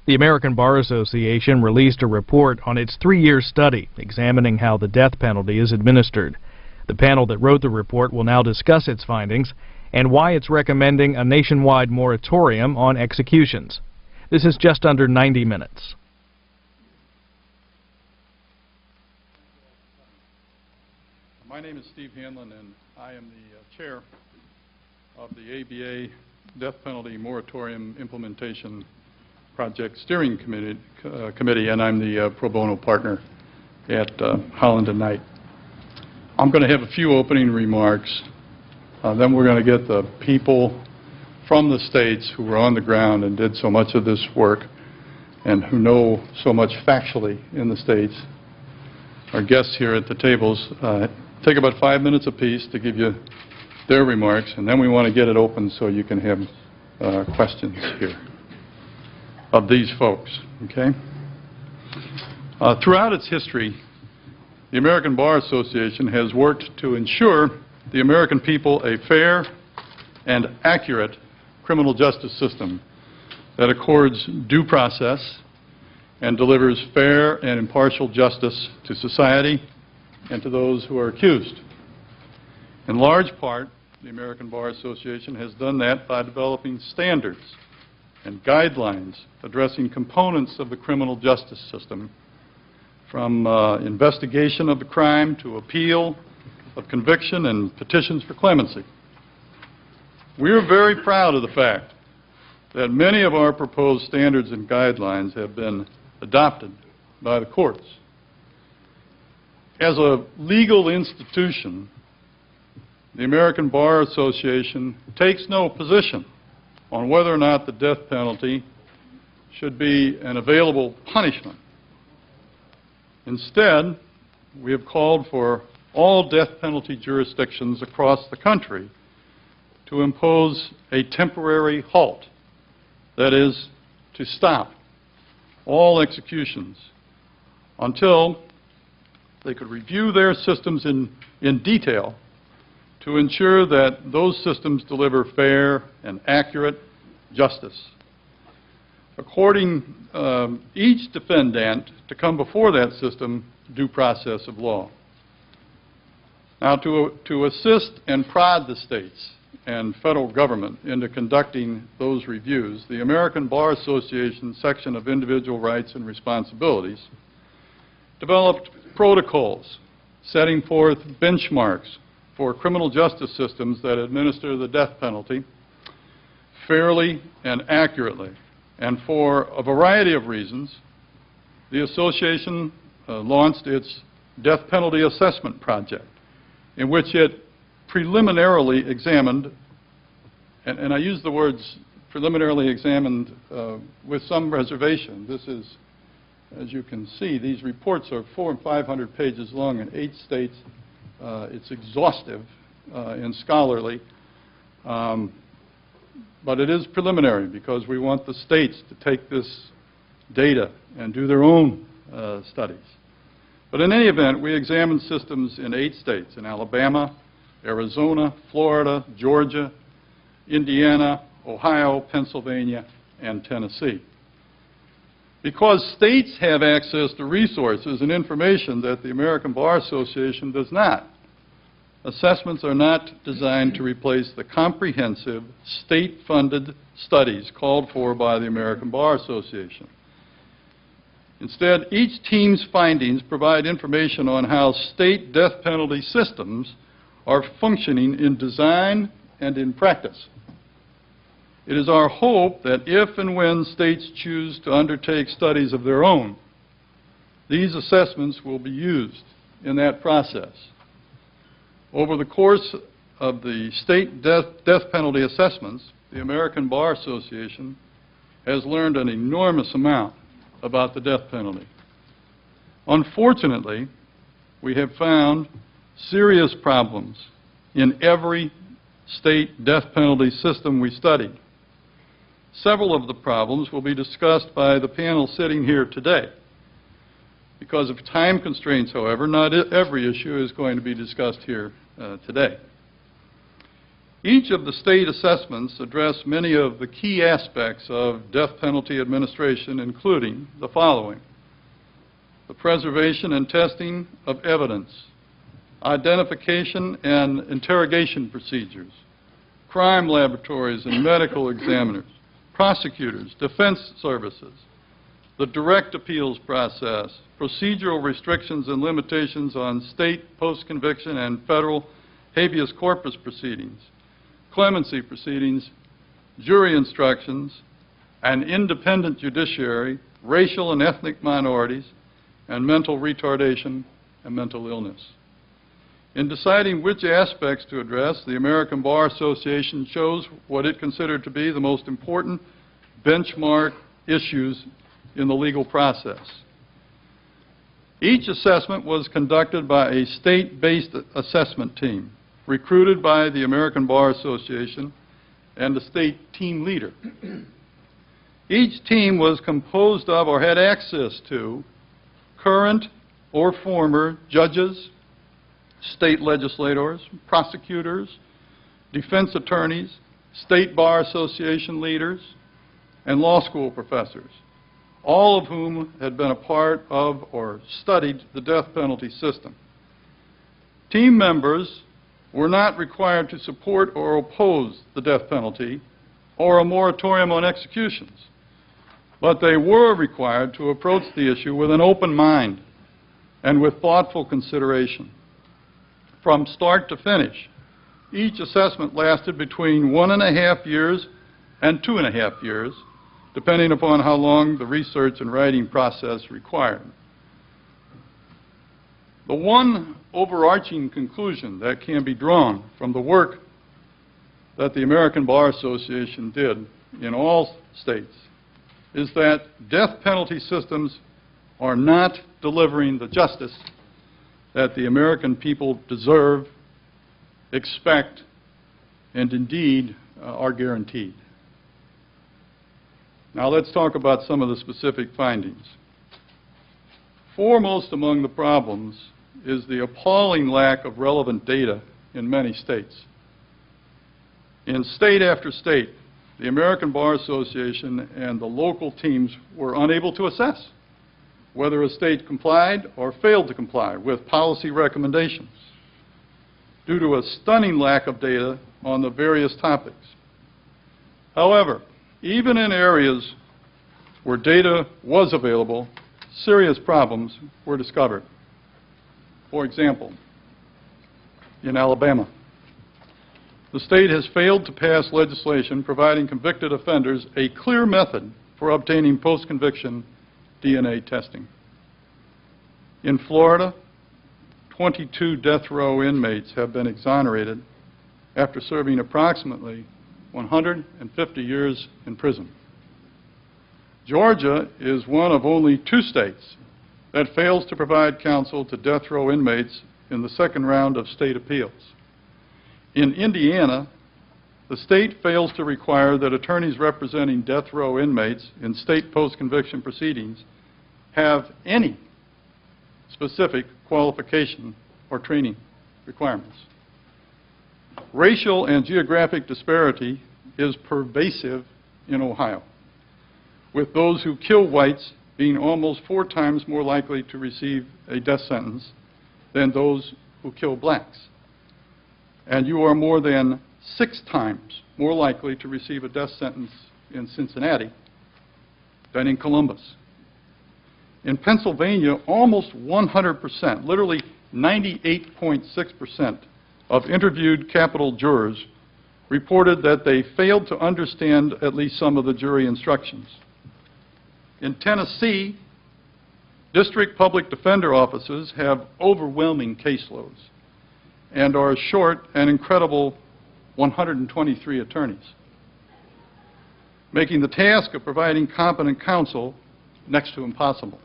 The American Bar Association released a report on its 3-year study examining how the death penalty is administered. The panel that wrote the report will now discuss its findings and why it's recommending a nationwide moratorium on executions. This is just under 90 minutes. My name is Steve Hanlon, and I am the chair of the ABA Death Penalty Moratorium Implementation Project Steering Committee, and I'm the pro bono partner at Holland and Knight. I'm going to have a few opening remarks. Then we're going to get the people from the states who were on the ground and did so much of this work and who know so much factually in the states. Our guests here at the tables take about 5 minutes apiece to give you their remarks, and then we want to get it open so you can have questions here of these folks, okay? Throughout its history, the American Bar Association has worked to ensure the American people a fair and accurate criminal justice system that accords due process and delivers fair and impartial justice to society and to those who are accused. In large part, the American Bar Association has done that by developing standards and guidelines addressing components of the criminal justice system, from investigation of the crime to appeal of conviction and petitions for clemency. We are very proud of the fact that many of our proposed standards and guidelines have been adopted by the courts. As a legal institution, the American Bar Association takes no position on whether or not the death penalty should be an available punishment. Instead, we have called for all death penalty jurisdictions across the country to impose a temporary halt, that is, to stop all executions until they could review their systems in detail to ensure that those systems deliver fair and accurate justice. According each defendant to come before that system due process of law. Now, to assist and prod the states and federal government into conducting those reviews, the American Bar Association section of Individual Rights and Responsibilities developed protocols setting forth benchmarks for criminal justice systems that administer the death penalty fairly and accurately. And for a variety of reasons, the association launched its Death Penalty Assessment Project, in which it preliminarily examined, and I use the words preliminarily examined with some reservation. This is, as you can see, these reports are 400 and 500 pages long in 8 states. It's exhaustive and scholarly, but it is preliminary because we want the states to take this data and do their own studies. But in any event, we examined systems in 8 states, in Alabama, Arizona, Florida, Georgia, Indiana, Ohio, Pennsylvania, and Tennessee. Because states have access to resources and information that the American Bar Association does not, assessments are not designed to replace the comprehensive state-funded studies called for by the American Bar Association. Instead, each team's findings provide information on how state death penalty systems are functioning in design and in practice. It is our hope that if and when states choose to undertake studies of their own, these assessments will be used in that process. Over the course of the state death penalty assessments, the American Bar Association has learned an enormous amount about the death penalty. Unfortunately, we have found serious problems in every state death penalty system we studied. Several of the problems will be discussed by the panel sitting here today. Because of time constraints, however, not every issue is going to be discussed here today. Each of the state assessments address many of the key aspects of death penalty administration, including the following: the preservation and testing of evidence, identification and interrogation procedures, crime laboratories and medical examiners, prosecutors, defense services, the direct appeals process, procedural restrictions and limitations on state post-conviction and federal habeas corpus proceedings, clemency proceedings, jury instructions, an independent judiciary, racial and ethnic minorities, and mental retardation and mental illness. In deciding which aspects to address, the American Bar Association chose what it considered to be the most important benchmark issues in the legal process. Each assessment was conducted by a state-based assessment team, recruited by the American Bar Association and the state team leader. Each team was composed of or had access to current or former judges, state legislators, prosecutors, defense attorneys, state bar association leaders, and law school professors, all of whom had been a part of or studied the death penalty system. Team members were not required to support or oppose the death penalty or a moratorium on executions, but they were required to approach the issue with an open mind and with thoughtful consideration. From start to finish, each assessment lasted between 1.5 years and 2.5 years, depending upon how long the research and writing process required. The one overarching conclusion that can be drawn from the work that the American Bar Association did in all states is that death penalty systems are not delivering the justice that the American people deserve, expect, and indeed are guaranteed. Now let's talk about some of the specific findings. Foremost among the problems is the appalling lack of relevant data in many states. In state after state, the American Bar Association and the local teams were unable to assess whether a state complied or failed to comply with policy recommendations due to a stunning lack of data on the various topics. However, even in areas where data was available, serious problems were discovered. For example, in Alabama, the state has failed to pass legislation providing convicted offenders a clear method for obtaining post-conviction DNA testing. In Florida, 22 death row inmates have been exonerated after serving approximately 150 years in prison. Georgia is one of only 2 states that fails to provide counsel to death row inmates in the second round of state appeals. In Indiana, the state fails to require that attorneys representing death row inmates in state post-conviction proceedings have any specific qualification or training requirements. Racial and geographic disparity is pervasive in Ohio, with those who kill whites being almost 4 times more likely to receive a death sentence than those who kill blacks. And you are more than 6 times more likely to receive a death sentence in Cincinnati than in Columbus. In Pennsylvania, almost 100%, literally 98.6% of interviewed capital jurors reported that they failed to understand at least some of the jury instructions. In Tennessee, district public defender offices have overwhelming caseloads and are short an incredible 123 attorneys, making the task of providing competent counsel next to impossible.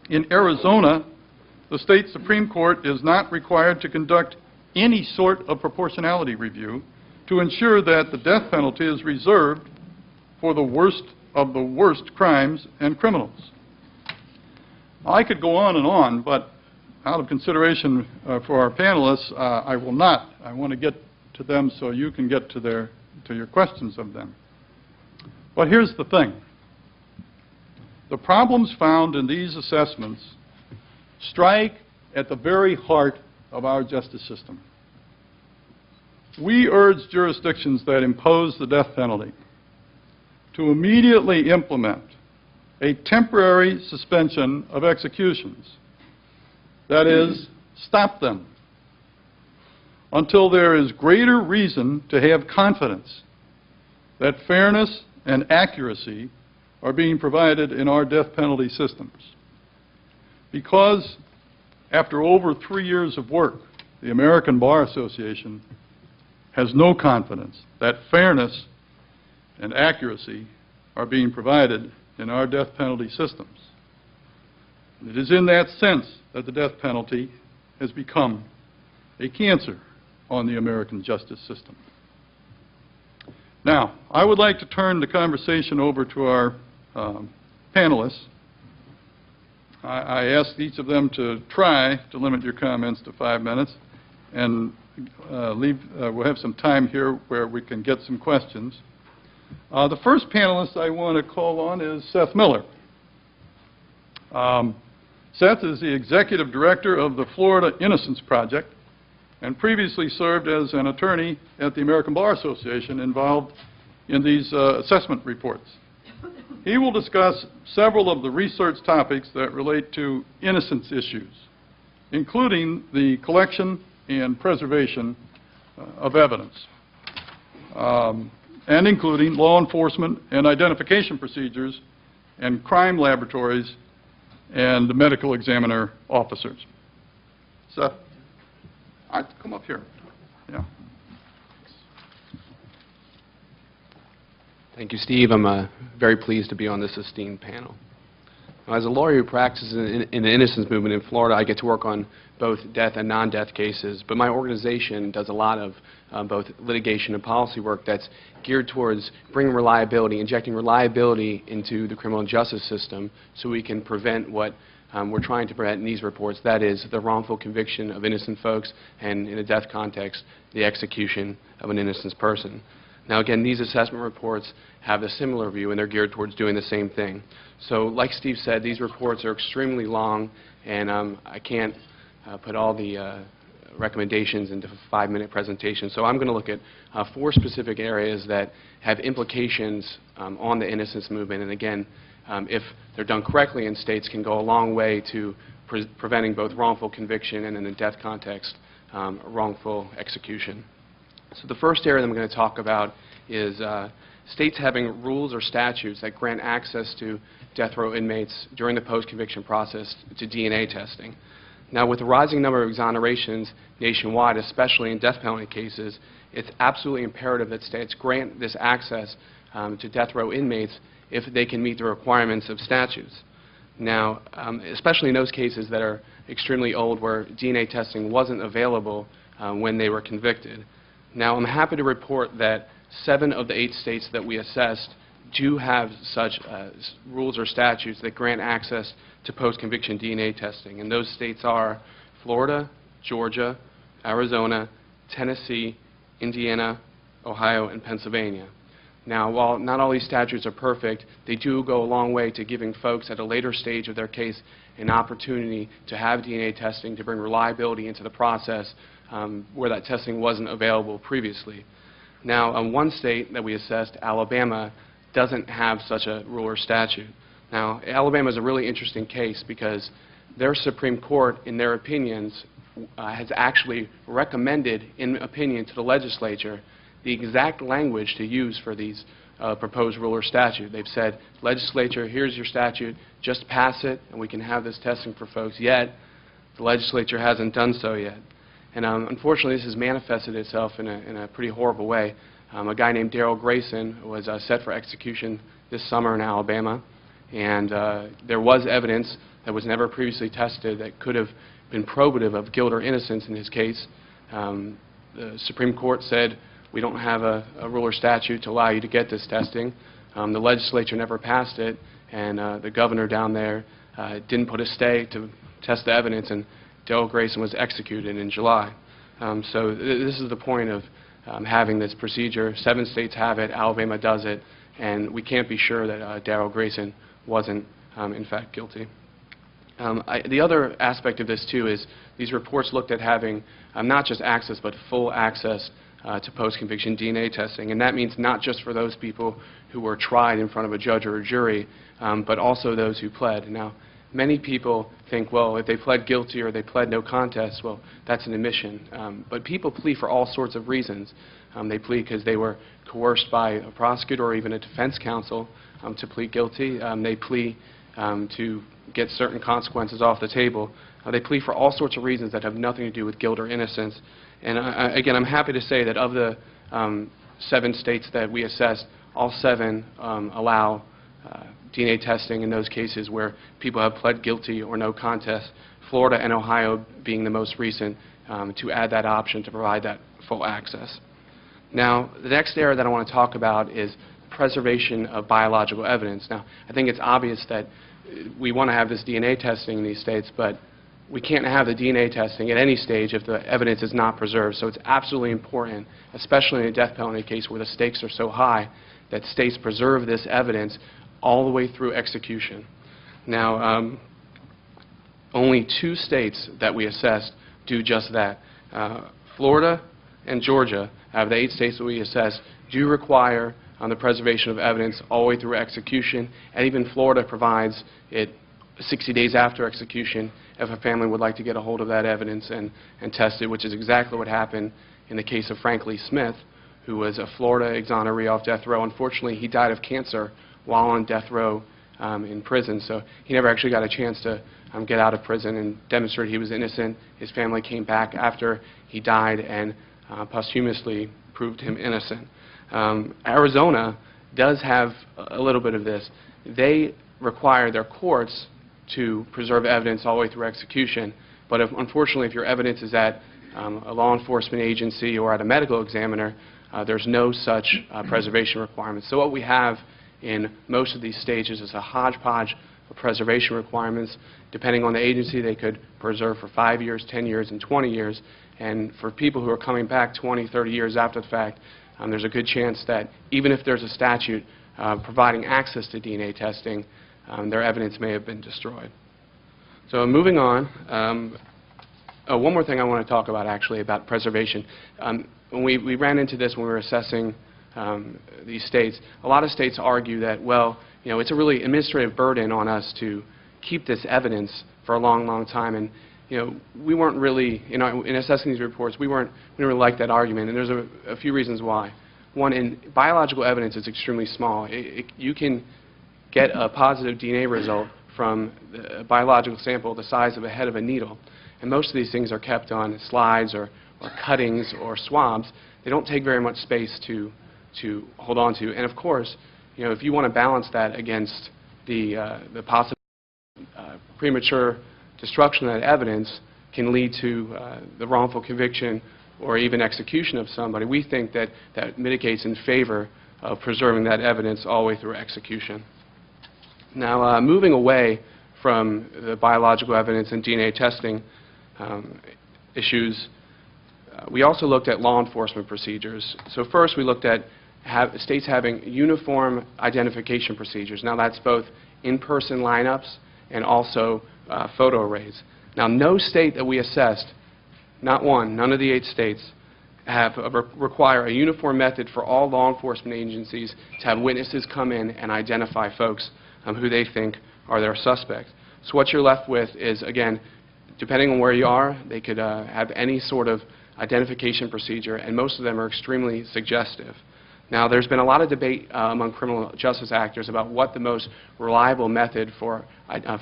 In Arizona, the state Supreme Court is not required to conduct any sort of proportionality review to ensure that the death penalty is reserved for the worst of the worst crimes and criminals. I could go on, but out of consideration for our panelists, I will not. I want to get to them so you can get to your questions of them. But here's the thing. The problems found in these assessments strike at the very heart of our justice system. We urge jurisdictions that impose the death penalty to immediately implement a temporary suspension of executions. That is, stop them until there is greater reason to have confidence that fairness and accuracy are being provided in our death penalty systems. Because after over 3 years of work, the American Bar Association has no confidence that fairness and accuracy are being provided in our death penalty systems. And it is in that sense that the death penalty has become a cancer on the American justice system. Now, I would like to turn the conversation over to our panelists. I asked each of them to try to limit your comments to 5 minutes, and we'll have some time here where we can get some questions. The first panelist I want to call on is Seth Miller. Seth is the Executive Director of the Florida Innocence Project and previously served as an attorney at the American Bar Association involved in these assessment reports. He will discuss several of the research topics that relate to innocence issues, including the collection and preservation of evidence, and including law enforcement and identification procedures and crime laboratories and the medical examiner officers. Seth, all right, come up here. Yeah. Thank you, Steve. I'm very pleased to be on this esteemed panel. Now, as a lawyer who practices in the innocence movement in Florida, I get to work on both death and non-death cases, but my organization does a lot of both litigation and policy work that's geared towards bringing reliability, injecting reliability into the criminal justice system so we can prevent what we're trying to prevent in these reports, that is the wrongful conviction of innocent folks and, in a death context, the execution of an innocent person. Now, again, these assessment reports have a similar view, and they're geared towards doing the same thing. So, like Steve said, these reports are extremely long, and I can't put all the recommendations into a 5-minute presentation. So I'm going to look at 4 specific areas that have implications on the innocence movement, and again, if they're done correctly in states, can go a long way to preventing both wrongful conviction and, in the death context, wrongful execution. So the first area that I'm going to talk about is states having rules or statutes that grant access to death row inmates during the post-conviction process to DNA testing. Now, with the rising number of exonerations nationwide, especially in death penalty cases, it's absolutely imperative that states grant this access to death row inmates if they can meet the requirements of statutes. Now, especially in those cases that are extremely old where DNA testing wasn't available when they were convicted. Now, I'm happy to report that 7 of the 8 states that we assessed do have such rules or statutes that grant access to post-conviction DNA testing. And those states are Florida, Georgia, Arizona, Tennessee, Indiana, Ohio, and Pennsylvania. Now, while not all these statutes are perfect, they do go a long way to giving folks at a later stage of their case an opportunity to have DNA testing to bring reliability into the process where that testing wasn't available previously. Now, one state that we assessed, Alabama, doesn't have such a rule or statute. Now, Alabama is a really interesting case because their Supreme Court, in their opinions, has actually recommended, in opinion to the legislature, the exact language to use for these proposed rule or statute. They've said, legislature, here's your statute, just pass it and we can have this testing for folks. Yet, the legislature hasn't done so yet. And unfortunately, this has manifested itself in a pretty horrible way. A guy named Daryl Grayson was set for execution this summer in Alabama, and there was evidence that was never previously tested that could have been probative of guilt or innocence in his case. The Supreme Court said, we don't have a rule or statute to allow you to get this testing. The legislature never passed it, and the governor down there didn't put a stay to test the evidence, and Daryl Grayson was executed in July. So this is the point of having this procedure. 7 states have it, Alabama does it, and we can't be sure that Darrell Grayson wasn't in fact guilty. The other aspect of this too is these reports looked at having not just access but full access to post-conviction DNA testing, and that means not just for those people who were tried in front of a judge or a jury, but also those who pled. Now, many people think, well, if they pled guilty or they pled no contest, well, that's an admission. But people plead for all sorts of reasons. They plead because they were coerced by a prosecutor or even a defense counsel to plead guilty. They plead to get certain consequences off the table. They plead for all sorts of reasons that have nothing to do with guilt or innocence. And again, I'm happy to say that of the 7 states that we assessed, all 7 allow DNA testing in those cases where people have pled guilty or no contest, Florida and Ohio being the most recent to add that option to provide that full access. Now, the next area that I want to talk about is preservation of biological evidence. Now, I think it's obvious that we want to have this DNA testing in these states, but we can't have the DNA testing at any stage if the evidence is not preserved. So it's absolutely important, especially in a death penalty case where the stakes are so high, that states preserve this evidence all the way through execution. Now, only 2 states that we assessed do just that. Florida and Georgia, out of the 8 states that we assessed, do require the preservation of evidence all the way through execution, and even Florida provides it 60 days after execution if a family would like to get a hold of that evidence and test it, which is exactly what happened in the case of Frank Lee Smith, who was a Florida exoneree off death row. Unfortunately, he died of cancer while on death row in prison, so he never actually got a chance to get out of prison and demonstrate he was innocent. His family came back after he died and posthumously proved him innocent. Arizona does have a little bit of this. They require their courts to preserve evidence all the way through execution, but unfortunately if your evidence is at a law enforcement agency or at a medical examiner, there's no such preservation requirements. So what we have in most of these stages is a hodgepodge of preservation requirements. Depending on the agency, they could preserve for 5 years, 10 years, and 20 years. And for people who are coming back 20, 30 years after the fact, there's a good chance that even if there's a statute providing access to DNA testing, their evidence may have been destroyed. So moving on, one more thing I want to talk about actually about preservation. When we ran into this when we were assessing these states, a lot of states argue that, well, you know, it's a really administrative burden on us to keep this evidence for a long, long time. And you know, we weren't really, you know, in assessing these reports, we didn't really like that argument, and there's a few reasons why. One, in biological evidence is extremely small. You can get a positive DNA result from a biological sample the size of a head of a needle, and most of these things are kept on slides or cuttings or swabs. They don't take very much space to hold on to, and of course, you know, if you want to balance that against the possible premature destruction of that evidence can lead to the wrongful conviction or even execution of somebody, we think that that mitigates in favor of preserving that evidence all the way through execution. Now, moving away from the biological evidence and DNA testing issues, we also looked at law enforcement procedures. So first we looked at states having uniform identification procedures. Now that's both in-person lineups and also photo arrays. Now no state that we assessed, not one, none of the 8 states, require a uniform method for all law enforcement agencies to have witnesses come in and identify folks who they think are their suspects. So what you're left with is, again, depending on where you are, they could have any sort of identification procedure, and most of them are extremely suggestive. Now, there's been a lot of debate among criminal justice actors about what the most reliable method for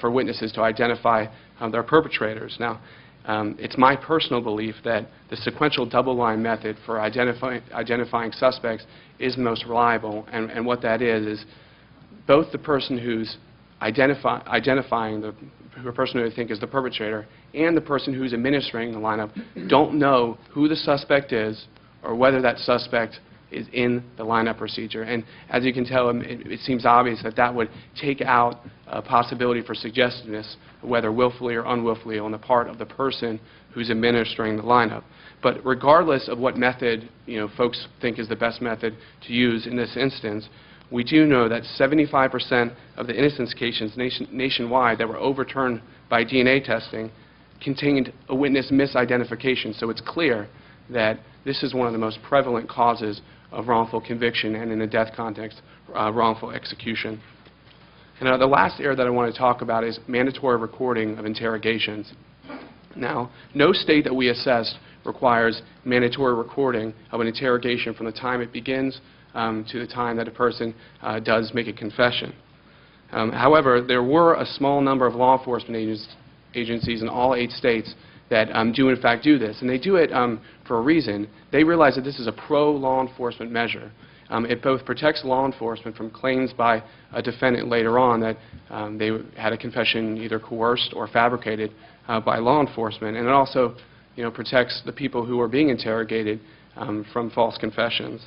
witnesses to identify their perpetrators. Now, it's my personal belief that the sequential double-line method for identifying suspects is the most reliable, and what that is both the person who's identifying the person who they think is the perpetrator and the person who's administering the lineup don't know who the suspect is or whether that suspect is in the lineup procedure. And as you can tell, it seems obvious that that would take out a possibility for suggestiveness, whether willfully or unwillfully, on the part of the person who's administering the lineup. But regardless of what method folks think is the best method to use in this instance, we do know that 75% of the innocence cases nationwide that were overturned by DNA testing contained a witness misidentification. So it's clear that this is one of the most prevalent causes of wrongful conviction, and in a death context, wrongful execution. And the last area that I want to talk about is mandatory recording of interrogations. Now, no state that we assessed requires mandatory recording of an interrogation from the time it begins to the time that a person does make a confession. However, there were a small number of law enforcement agencies in all 8 states that do in fact do this. And they do it for a reason. They realize that this is a pro-law enforcement measure. It both protects law enforcement from claims by a defendant later on that they had a confession either coerced or fabricated by law enforcement. And it also protects the people who are being interrogated from false confessions.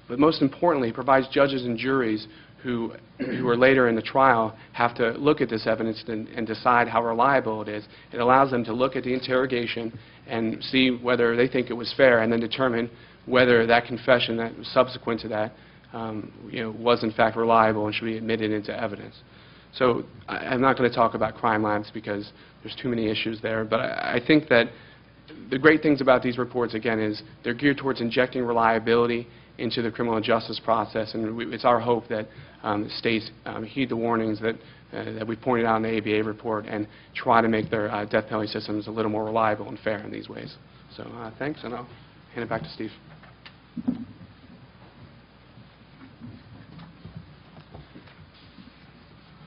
But most importantly, it provides judges and juries who are later in the trial have to look at this evidence and decide how reliable it is. It allows them to look at the interrogation and see whether they think it was fair, and then determine whether that confession that was subsequent to that was in fact reliable and should be admitted into evidence. So I'm not going to talk about crime labs because there's too many issues there, but I think that the great things about these reports, again, is they're geared towards injecting reliability into the criminal justice process, and it's our hope that states heed the warnings that we pointed out in the ABA report and try to make their death penalty systems a little more reliable and fair in these ways. So thanks, and I'll hand it back to Steve.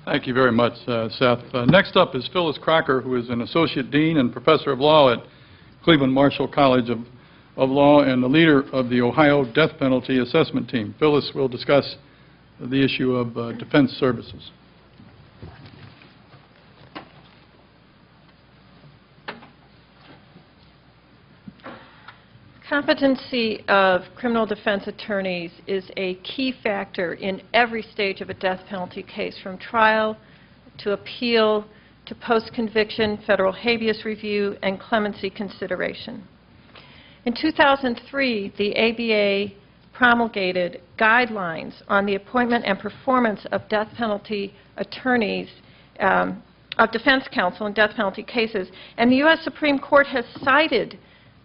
Thank you very much, Seth. Next up is Phyllis Crocker, who is an Associate Dean and Professor of Law at Cleveland Marshall College of Law and the leader of the Ohio Death Penalty Assessment Team. Phyllis will discuss the issue of defense services. Competency of criminal defense attorneys is a key factor in every stage of a death penalty case, from trial to appeal to post-conviction, federal habeas review, and clemency consideration. In 2003, the ABA promulgated guidelines on the appointment and performance of death penalty attorneys, of defense counsel in death penalty cases, and the U.S. Supreme Court has cited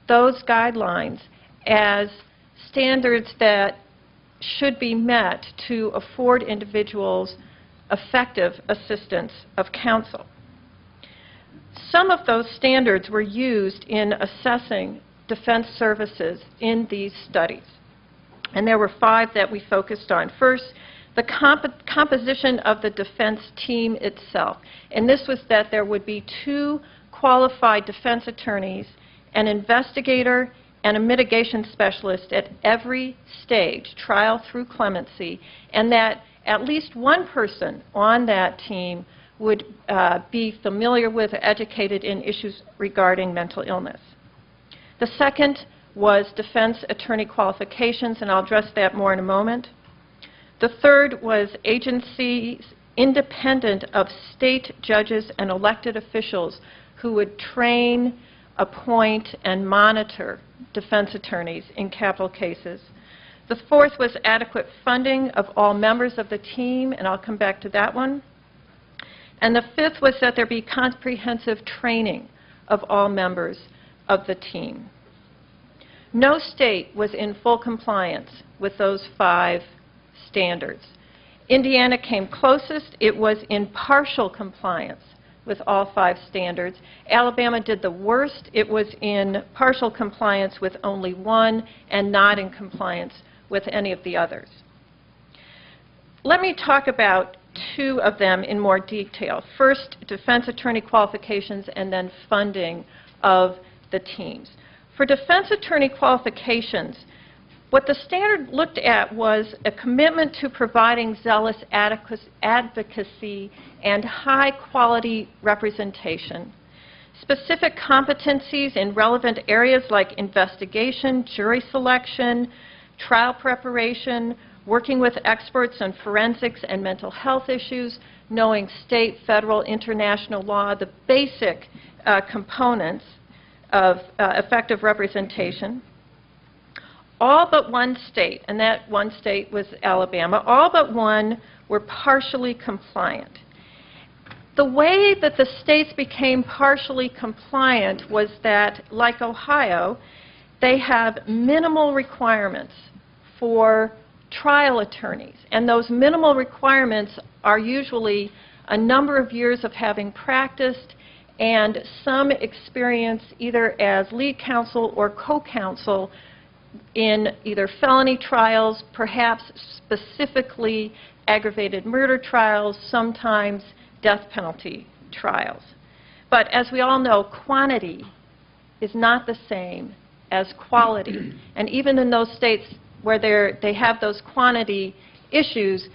those guidelines as standards that should be met to afford individuals effective assistance of counsel. Some of those standards were used in assessing defense services in these studies, and there were 5 that we focused on. First, the composition of the defense team itself, and this was that there would be 2 qualified defense attorneys, an investigator, and a mitigation specialist at every stage, trial through clemency, and that at least one person on that team would be familiar with or educated in issues regarding mental illness. The second was defense attorney qualifications, and I'll address that more in a moment. The third was agencies independent of state judges and elected officials who would train, appoint, and monitor defense attorneys in capital cases. The fourth was adequate funding of all members of the team, and I'll come back to that one. And the fifth was that there be comprehensive training of all members of the team. No state was in full compliance with those 5 standards. Indiana came closest. It was in partial compliance with all 5 standards. Alabama did the worst. It was in partial compliance with only 1 and not in compliance with any of the others. Let me talk about 2 of them in more detail. First, defense attorney qualifications, and then funding of the teams. For defense attorney qualifications, what the standard looked at was a commitment to providing zealous advocacy and high-quality representation, specific competencies in relevant areas like investigation, jury selection, trial preparation, working with experts on forensics and mental health issues, knowing state, federal, international law, the basic components of effective representation. All but one state, and that one state was Alabama, all but one were partially compliant. The way that the states became partially compliant was that, like Ohio, they have minimal requirements for trial attorneys, and those minimal requirements are usually a number of years of having practiced and some experience either as lead counsel or co-counsel in either felony trials, perhaps specifically aggravated murder trials, sometimes death penalty trials. But as we all know, quantity is not the same as quality. And even in those states where they have those quantity issues,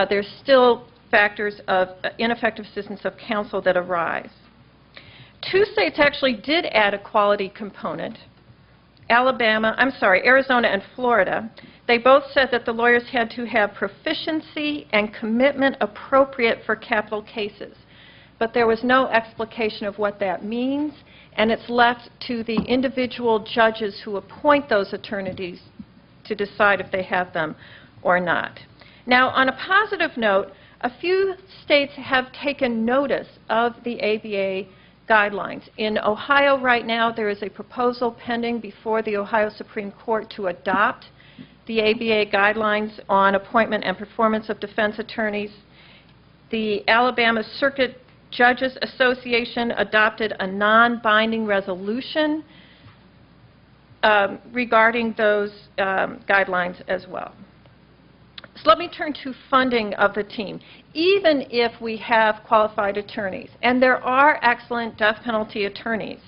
there's still factors of ineffective assistance of counsel that arise. Two states actually did add a quality component. Arizona and Florida. They both said that the lawyers had to have proficiency and commitment appropriate for capital cases. But there was no explication of what that means, and it's left to the individual judges who appoint those attorneys to decide if they have them or not. Now, on a positive note, a few states have taken notice of the ABA guidelines. In Ohio right now, there is a proposal pending before the Ohio Supreme Court to adopt the ABA guidelines on appointment and performance of defense attorneys. The Alabama Circuit Judges Association adopted a non-binding resolution regarding those guidelines as well. So let me turn to funding of the team. Even if we have qualified attorneys, and there are excellent death penalty attorneys,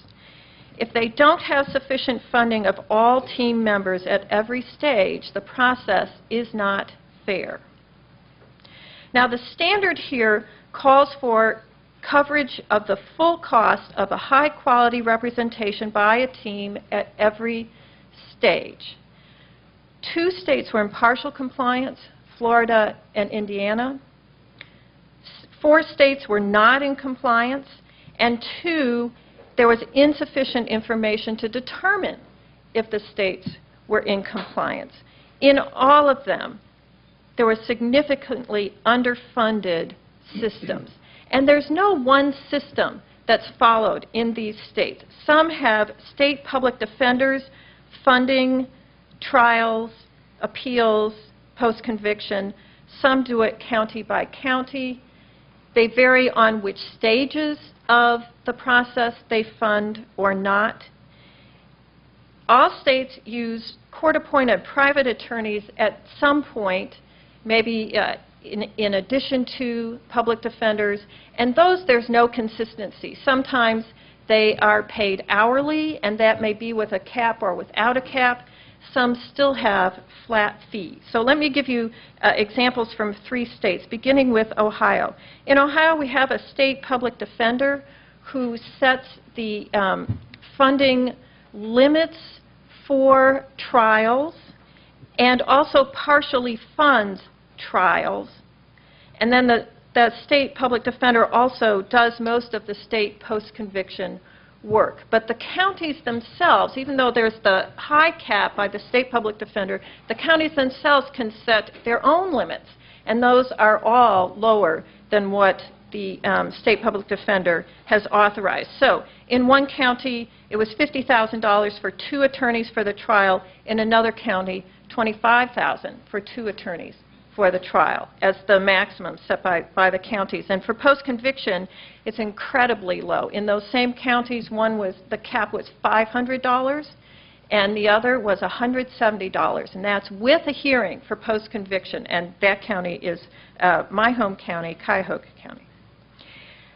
if they don't have sufficient funding of all team members at every stage, the process is not fair. Now, the standard here calls for coverage of the full cost of a high-quality representation by a team at every stage. Two states were in partial compliance, Florida and Indiana. 4 states were not in compliance, and 2, there was insufficient information to determine if the states were in compliance. In all of them, there were significantly underfunded systems. And there's no one system that's followed in these states. Some have state public defenders funding trials, appeals, post-conviction. Some do it county by county. They vary on which stages of the process they fund or not. All states use court-appointed private attorneys at some point, maybe in addition to public defenders, and those there's no consistency. Sometimes they are paid hourly, and that may be with a cap or without a cap. Some still have flat fees. So let me give you examples from 3 states, beginning with Ohio. In Ohio, we have a state public defender who sets the funding limits for trials and also partially funds trials. And then the state public defender also does most of the state post-conviction work. But the counties themselves, even though there's the high cap by the state public defender, the counties themselves can set their own limits, and those are all lower than what the state public defender has authorized. So in one county, it was $50,000 for 2 attorneys for the trial. In another county, $25,000 for 2 attorneys for the trial as the maximum set by the counties. And for post-conviction, it's incredibly low. In those same counties, the cap was $500 and the other was $170, and that's with a hearing for post-conviction, and that county is my home county, Cuyahoga County.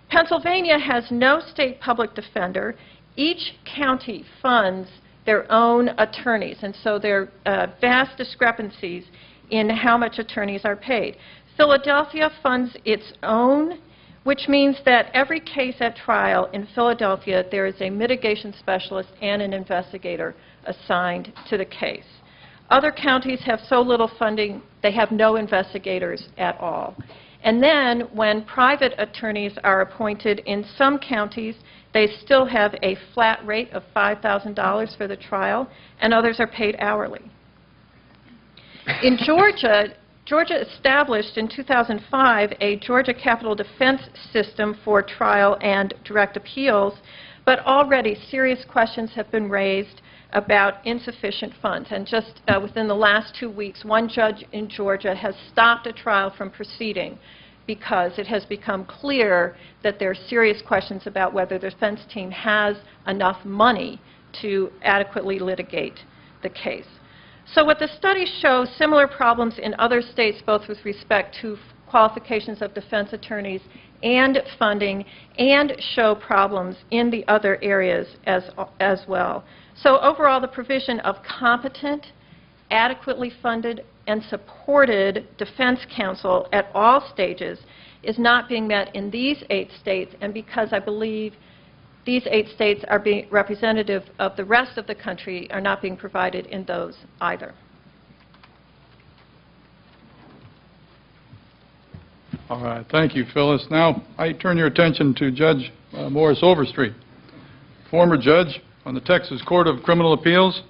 Pennsylvania has no state public defender. Each county funds their own attorneys, and so there are vast discrepancies in how much attorneys are paid. Philadelphia funds its own, which means that every case at trial in Philadelphia, there is a mitigation specialist and an investigator assigned to the case. Other counties have so little funding, they have no investigators at all. And then when private attorneys are appointed in some counties, they still have a flat rate of $5,000 for the trial, and others are paid hourly. In Georgia, Georgia established in 2005 a Georgia Capital Defense System for trial and direct appeals, but already serious questions have been raised about insufficient funds. And just within the last 2 weeks, one judge in Georgia has stopped a trial from proceeding because it has become clear that there are serious questions about whether the defense team has enough money to adequately litigate the case. So what the study shows, similar problems in other states, both with respect to qualifications of defense attorneys and funding, and show problems in the other areas as well. So overall, the provision of competent, adequately funded, and supported defense counsel at all stages is not being met in these 8 states, and because I believe these 8 states are being representative of the rest of the country, are not being provided in those either. All right, thank you, Phyllis. Now, I turn your attention to Judge Morris Overstreet, former judge on the Texas Court of Criminal Appeals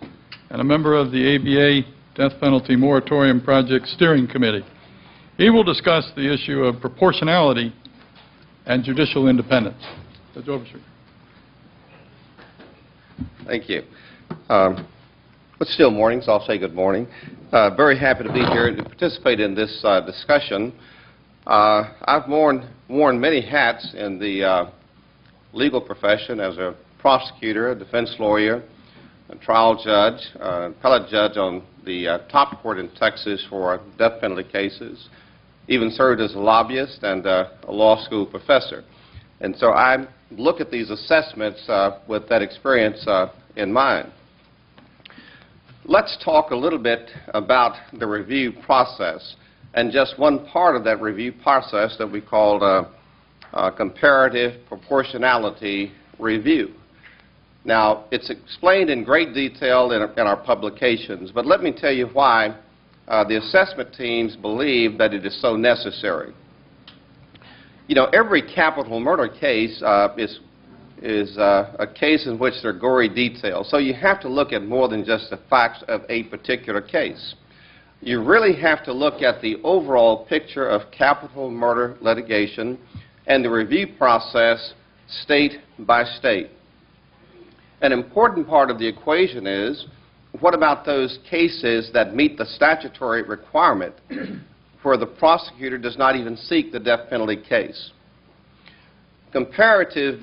and a member of the ABA Death Penalty Moratorium Project Steering Committee. He will discuss the issue of proportionality and judicial independence. Judge Overstreet. Thank you. It's still morning, so I'll say good morning. Very happy to be here to participate in this discussion. I've worn many hats in the legal profession as a prosecutor, a defense lawyer, a trial judge, appellate judge on the top court in Texas for death penalty cases, even served as a lobbyist and a law school professor. And so I look at these assessments with that experience in mind. Let's talk a little bit about the review process and just one part of that review process that we called comparative proportionality review. Now, it's explained in great detail in our publications, but let me tell you why the assessment teams believe that it is so necessary. You know, every capital murder case is a case in which there are gory details. So you have to look at more than just the facts of a particular case. You really have to look at the overall picture of capital murder litigation and the review process state by state. An important part of the equation is, what about those cases that meet the statutory requirement where the prosecutor does not even seek the death penalty case? Comparative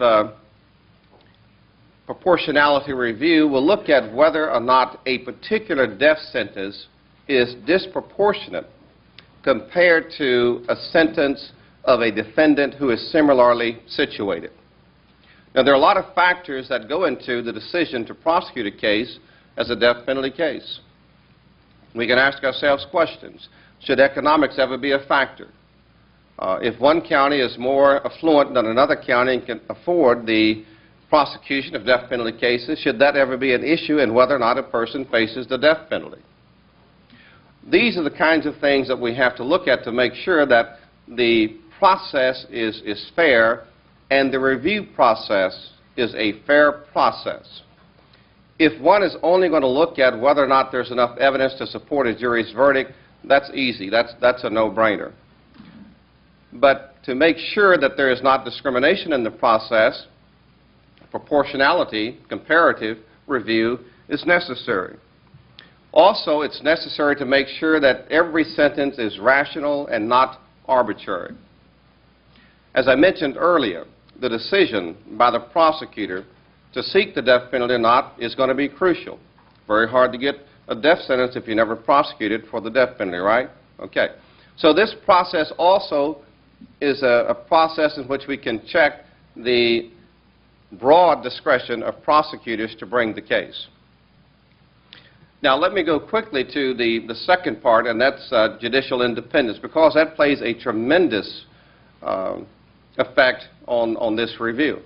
proportionality review will look at whether or not a particular death sentence is disproportionate compared to a sentence of a defendant who is similarly situated. Now, there are a lot of factors that go into the decision to prosecute a case as a death penalty case. We can ask ourselves questions. Should economics ever be a factor? If one county is more affluent than another county and can afford the prosecution of death penalty cases, should that ever be an issue in whether or not a person faces the death penalty? These are the kinds of things that we have to look at to make sure that the process is fair and the review process is a fair process. If one is only going to look at whether or not there's enough evidence to support a jury's verdict, that's easy. That's a no-brainer. But to make sure that there is not discrimination in the process, proportionality, comparative review is necessary. Also, it's necessary to make sure that every sentence is rational and not arbitrary. As I mentioned earlier, the decision by the prosecutor to seek the death penalty or not is going to be crucial. Very hard to get a death sentence if you never prosecuted for the death penalty, right? Okay. So this process also is a process in which we can check the broad discretion of prosecutors to bring the case. Now, let me go quickly to the second part, and that's judicial independence, because that plays a tremendous effect on this review.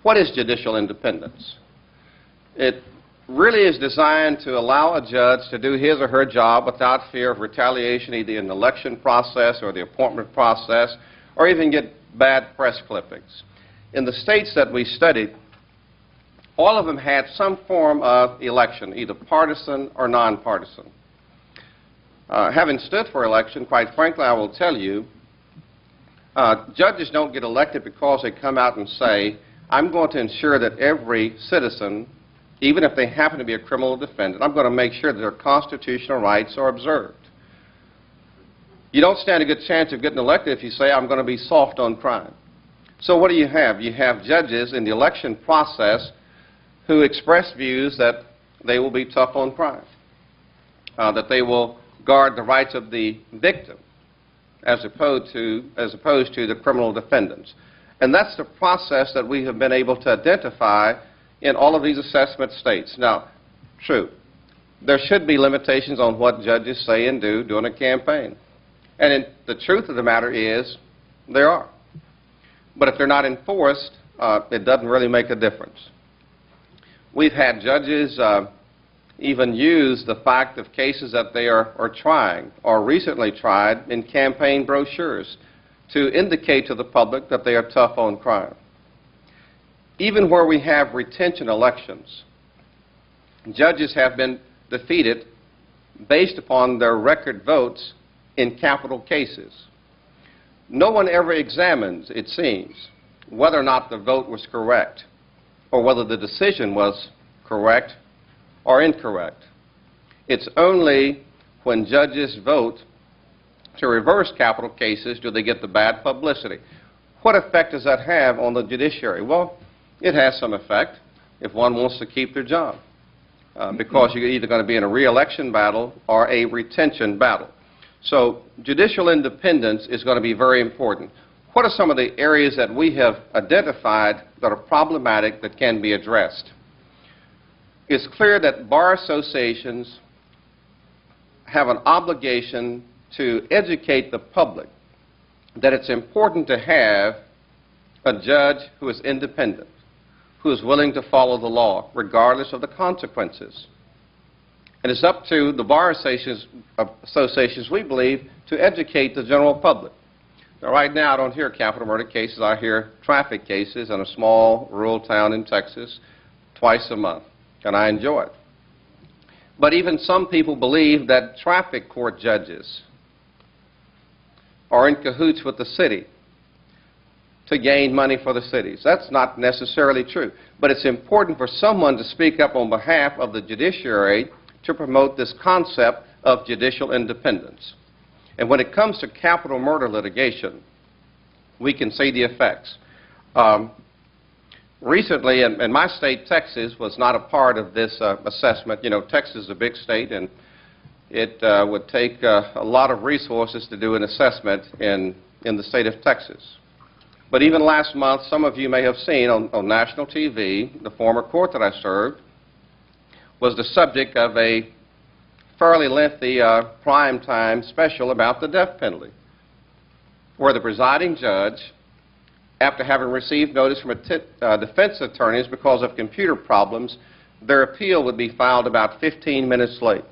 What is judicial independence? It really is designed to allow a judge to do his or her job without fear of retaliation, either in the election process or the appointment process, or even get bad press clippings. In the states that we studied, all of them had some form of election, either partisan or nonpartisan. Having stood for election, quite frankly, I will tell you, judges don't get elected because they come out and say, I'm going to ensure that every citizen, even if they happen to be a criminal defendant, I'm going to make sure that their constitutional rights are observed. You don't stand a good chance of getting elected if you say, I'm going to be soft on crime. So what do you have? You have judges in the election process who express views that they will be tough on crime, that they will guard the rights of the victim as opposed to the criminal defendants. And that's the process that we have been able to identify in all of these assessment states. Now, true, there should be limitations on what judges say and do during a campaign. And the truth of the matter is, there are. But if they're not enforced, it doesn't really make a difference. We've had judges even use the fact of cases that they are trying or recently tried in campaign brochures to indicate to the public that they are tough on crime. Even where we have retention elections, judges have been defeated based upon their record votes in capital cases. No one ever examines, it seems, whether or not the vote was correct or whether the decision was correct or incorrect. It's only when judges vote to reverse capital cases do they get the bad publicity. What effect does that have on the judiciary? Well, it has some effect if one wants to keep their job, because you're either going to be in a re-election battle or a retention battle. So judicial independence is going to be very important. What are some of the areas that we have identified that are problematic that can be addressed? It's clear that bar associations have an obligation to educate the public that it's important to have a judge who is independent, who is willing to follow the law, regardless of the consequences. And it's up to the bar associations, we believe, to educate the general public. Now, right now, I don't hear capital murder cases. I hear traffic cases in a small rural town in Texas twice a month, and I enjoy it. But even some people believe that traffic court judges are in cahoots with the city to gain money for the cities. That's not necessarily true. But it's important for someone to speak up on behalf of the judiciary to promote this concept of judicial independence. And when it comes to capital murder litigation, we can see the effects. Recently, in my state, Texas, was not a part of this assessment. You know, Texas is a big state, and it would take a lot of resources to do an assessment in the state of Texas. But even last month, some of you may have seen on national TV, the former court that I served was the subject of a fairly lengthy primetime special about the death penalty, where the presiding judge, after having received notice from defense attorneys because of computer problems, their appeal would be filed about 15 minutes late.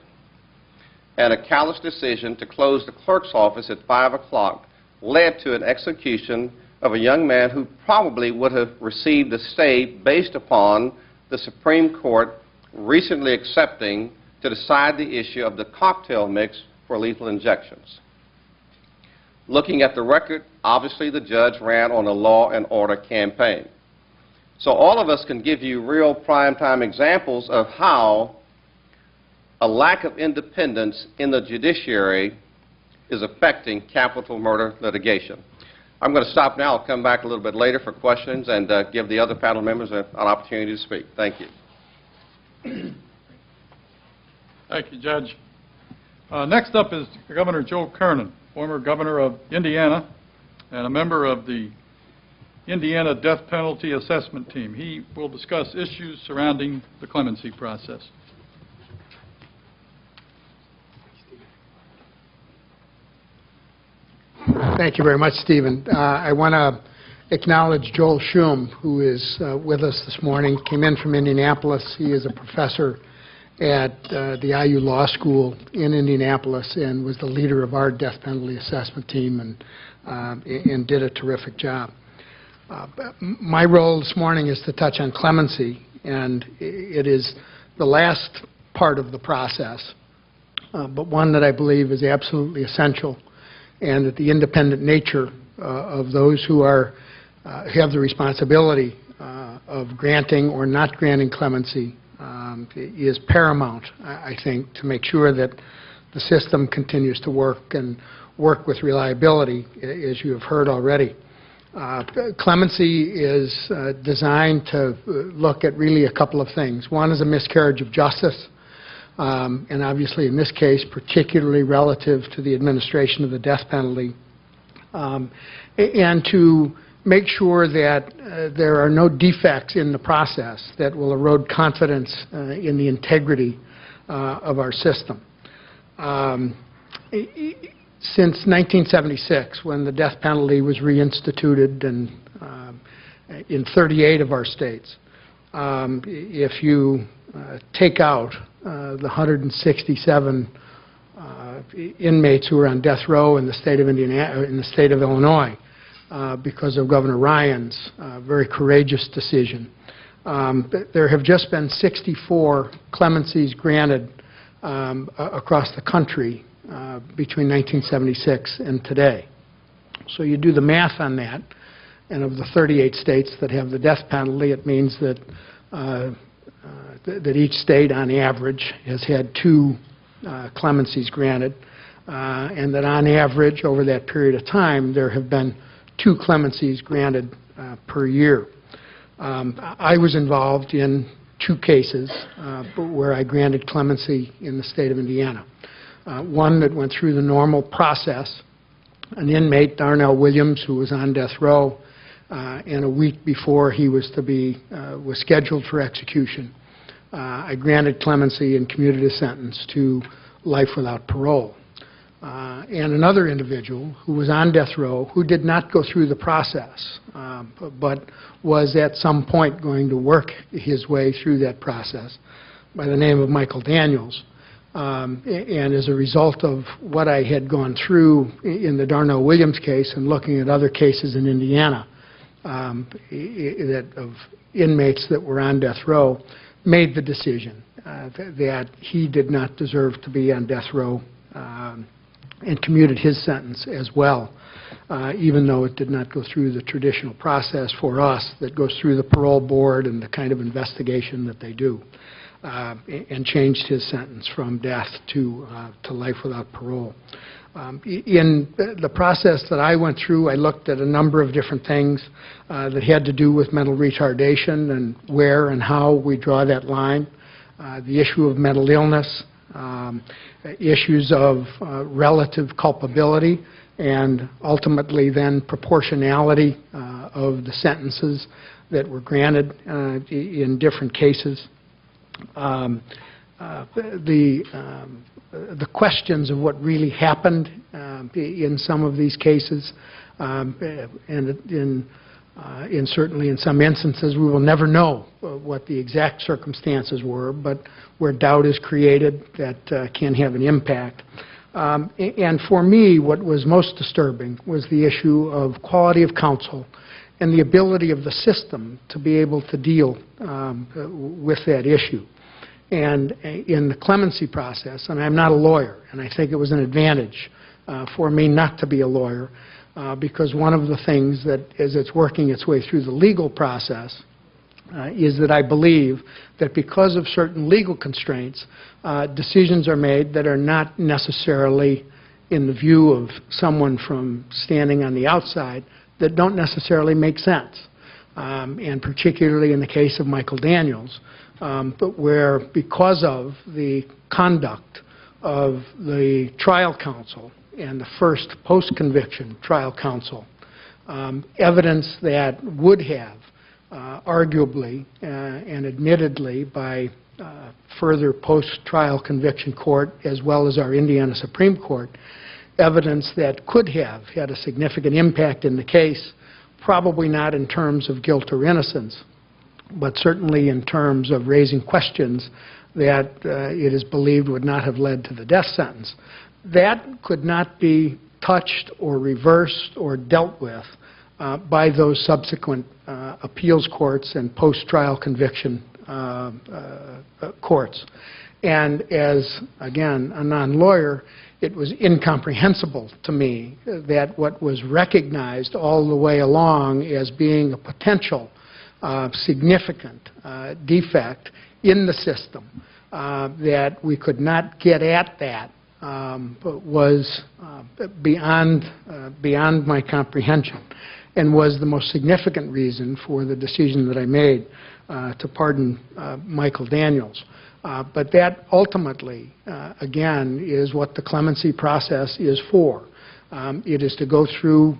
And a callous decision to close the clerk's office at 5 o'clock led to an execution of a young man who probably would have received a stay based upon the Supreme Court recently accepting to decide the issue of the cocktail mix for lethal injections. Looking at the record, obviously the judge ran on a law and order campaign. So all of us can give you real primetime examples of how a lack of independence in the judiciary is affecting capital murder litigation. I'm going to stop now. I'll come back a little bit later for questions and give the other panel members an opportunity to speak. Thank you. Thank you, Judge. Next up is Governor Joe Kernan, former governor of Indiana and a member of the Indiana Death Penalty Assessment Team. He will discuss issues surrounding the clemency process. Thank you very much, Stephen. I want to acknowledge Joel Schum, who is with us this morning, came in from Indianapolis. He is a professor at the IU Law School in Indianapolis and was the leader of our death penalty assessment team and did a terrific job. My role this morning is to touch on clemency, and it is the last part of the process, but one that I believe is absolutely essential, and that the independent nature of those who are have the responsibility of granting or not granting clemency is paramount, I think, to make sure that the system continues to work and work with reliability, as you have heard already. Clemency is designed to look at really a couple of things. One is a miscarriage of justice, and obviously in this case, particularly relative to the administration of the death penalty, and to make sure that there are no defects in the process that will erode confidence in the integrity of our system. Since 1976, when the death penalty was reinstituted and in 38 of our states, if you take out the 167 inmates who are on death row in the state of Illinois, because of Governor Ryan's very courageous decision, there have just been 64 clemencies granted across the country between 1976 and today. So you do the math on that, and of the 38 states that have the death penalty, it means that that each state on average has had 2 clemencies granted, and that on average over that period of time there have been 2 clemencies granted per year. I was involved in 2 cases where I granted clemency in the state of Indiana. One that went through the normal process, an inmate, Darnell Williams, who was on death row, and a week before he was scheduled for execution, I granted clemency and commuted his sentence to life without parole. And another individual who was on death row who did not go through the process, but was at some point going to work his way through that process, by the name of Michael Daniels. And as a result of what I had gone through in the Darnell Williams case and looking at other cases in Indiana of inmates that were on death row, made the decision that he did not deserve to be on death row, and commuted his sentence as well, even though it did not go through the traditional process for us that goes through the parole board and the kind of investigation that they do, and changed his sentence from death to life without parole. In the process that I went through, I looked at a number of different things that had to do with mental retardation and where and how we draw that line, the issue of mental illness, issues of relative culpability, and ultimately then proportionality of the sentences that were granted in different cases. The questions of what really happened in some of these cases, and certainly in some instances we will never know what the exact circumstances were, but where doubt is created, that can have an impact. And for me, what was most disturbing was the issue of quality of counsel and the ability of the system to be able to deal with that issue. And in the clemency process, and I'm not a lawyer, and I think it was an advantage for me not to be a lawyer, because one of the things that, as it's working its way through the legal process, is that I believe that because of certain legal constraints, decisions are made that are not necessarily, in the view of someone from standing on the outside, that don't necessarily make sense. And particularly in the case of Michael Daniels, but where, because of the conduct of the trial counsel and the first post-conviction trial counsel, evidence that would have arguably and admittedly by further post-trial conviction court as well as our Indiana Supreme Court, evidence that could have had a significant impact in the case probably not in terms of guilt or innocence, but certainly in terms of raising questions that it is believed would not have led to the death sentence. That could not be touched or reversed or dealt with by those subsequent appeals courts and post-trial conviction courts. And as, again, a non-lawyer, it was incomprehensible to me that what was recognized all the way along as being a potential significant defect in the system, that we could not get at that, was beyond my comprehension, and was the most significant reason for the decision that I made to pardon Michael Daniels. But that ultimately, again, is what the clemency process is for. It is to go through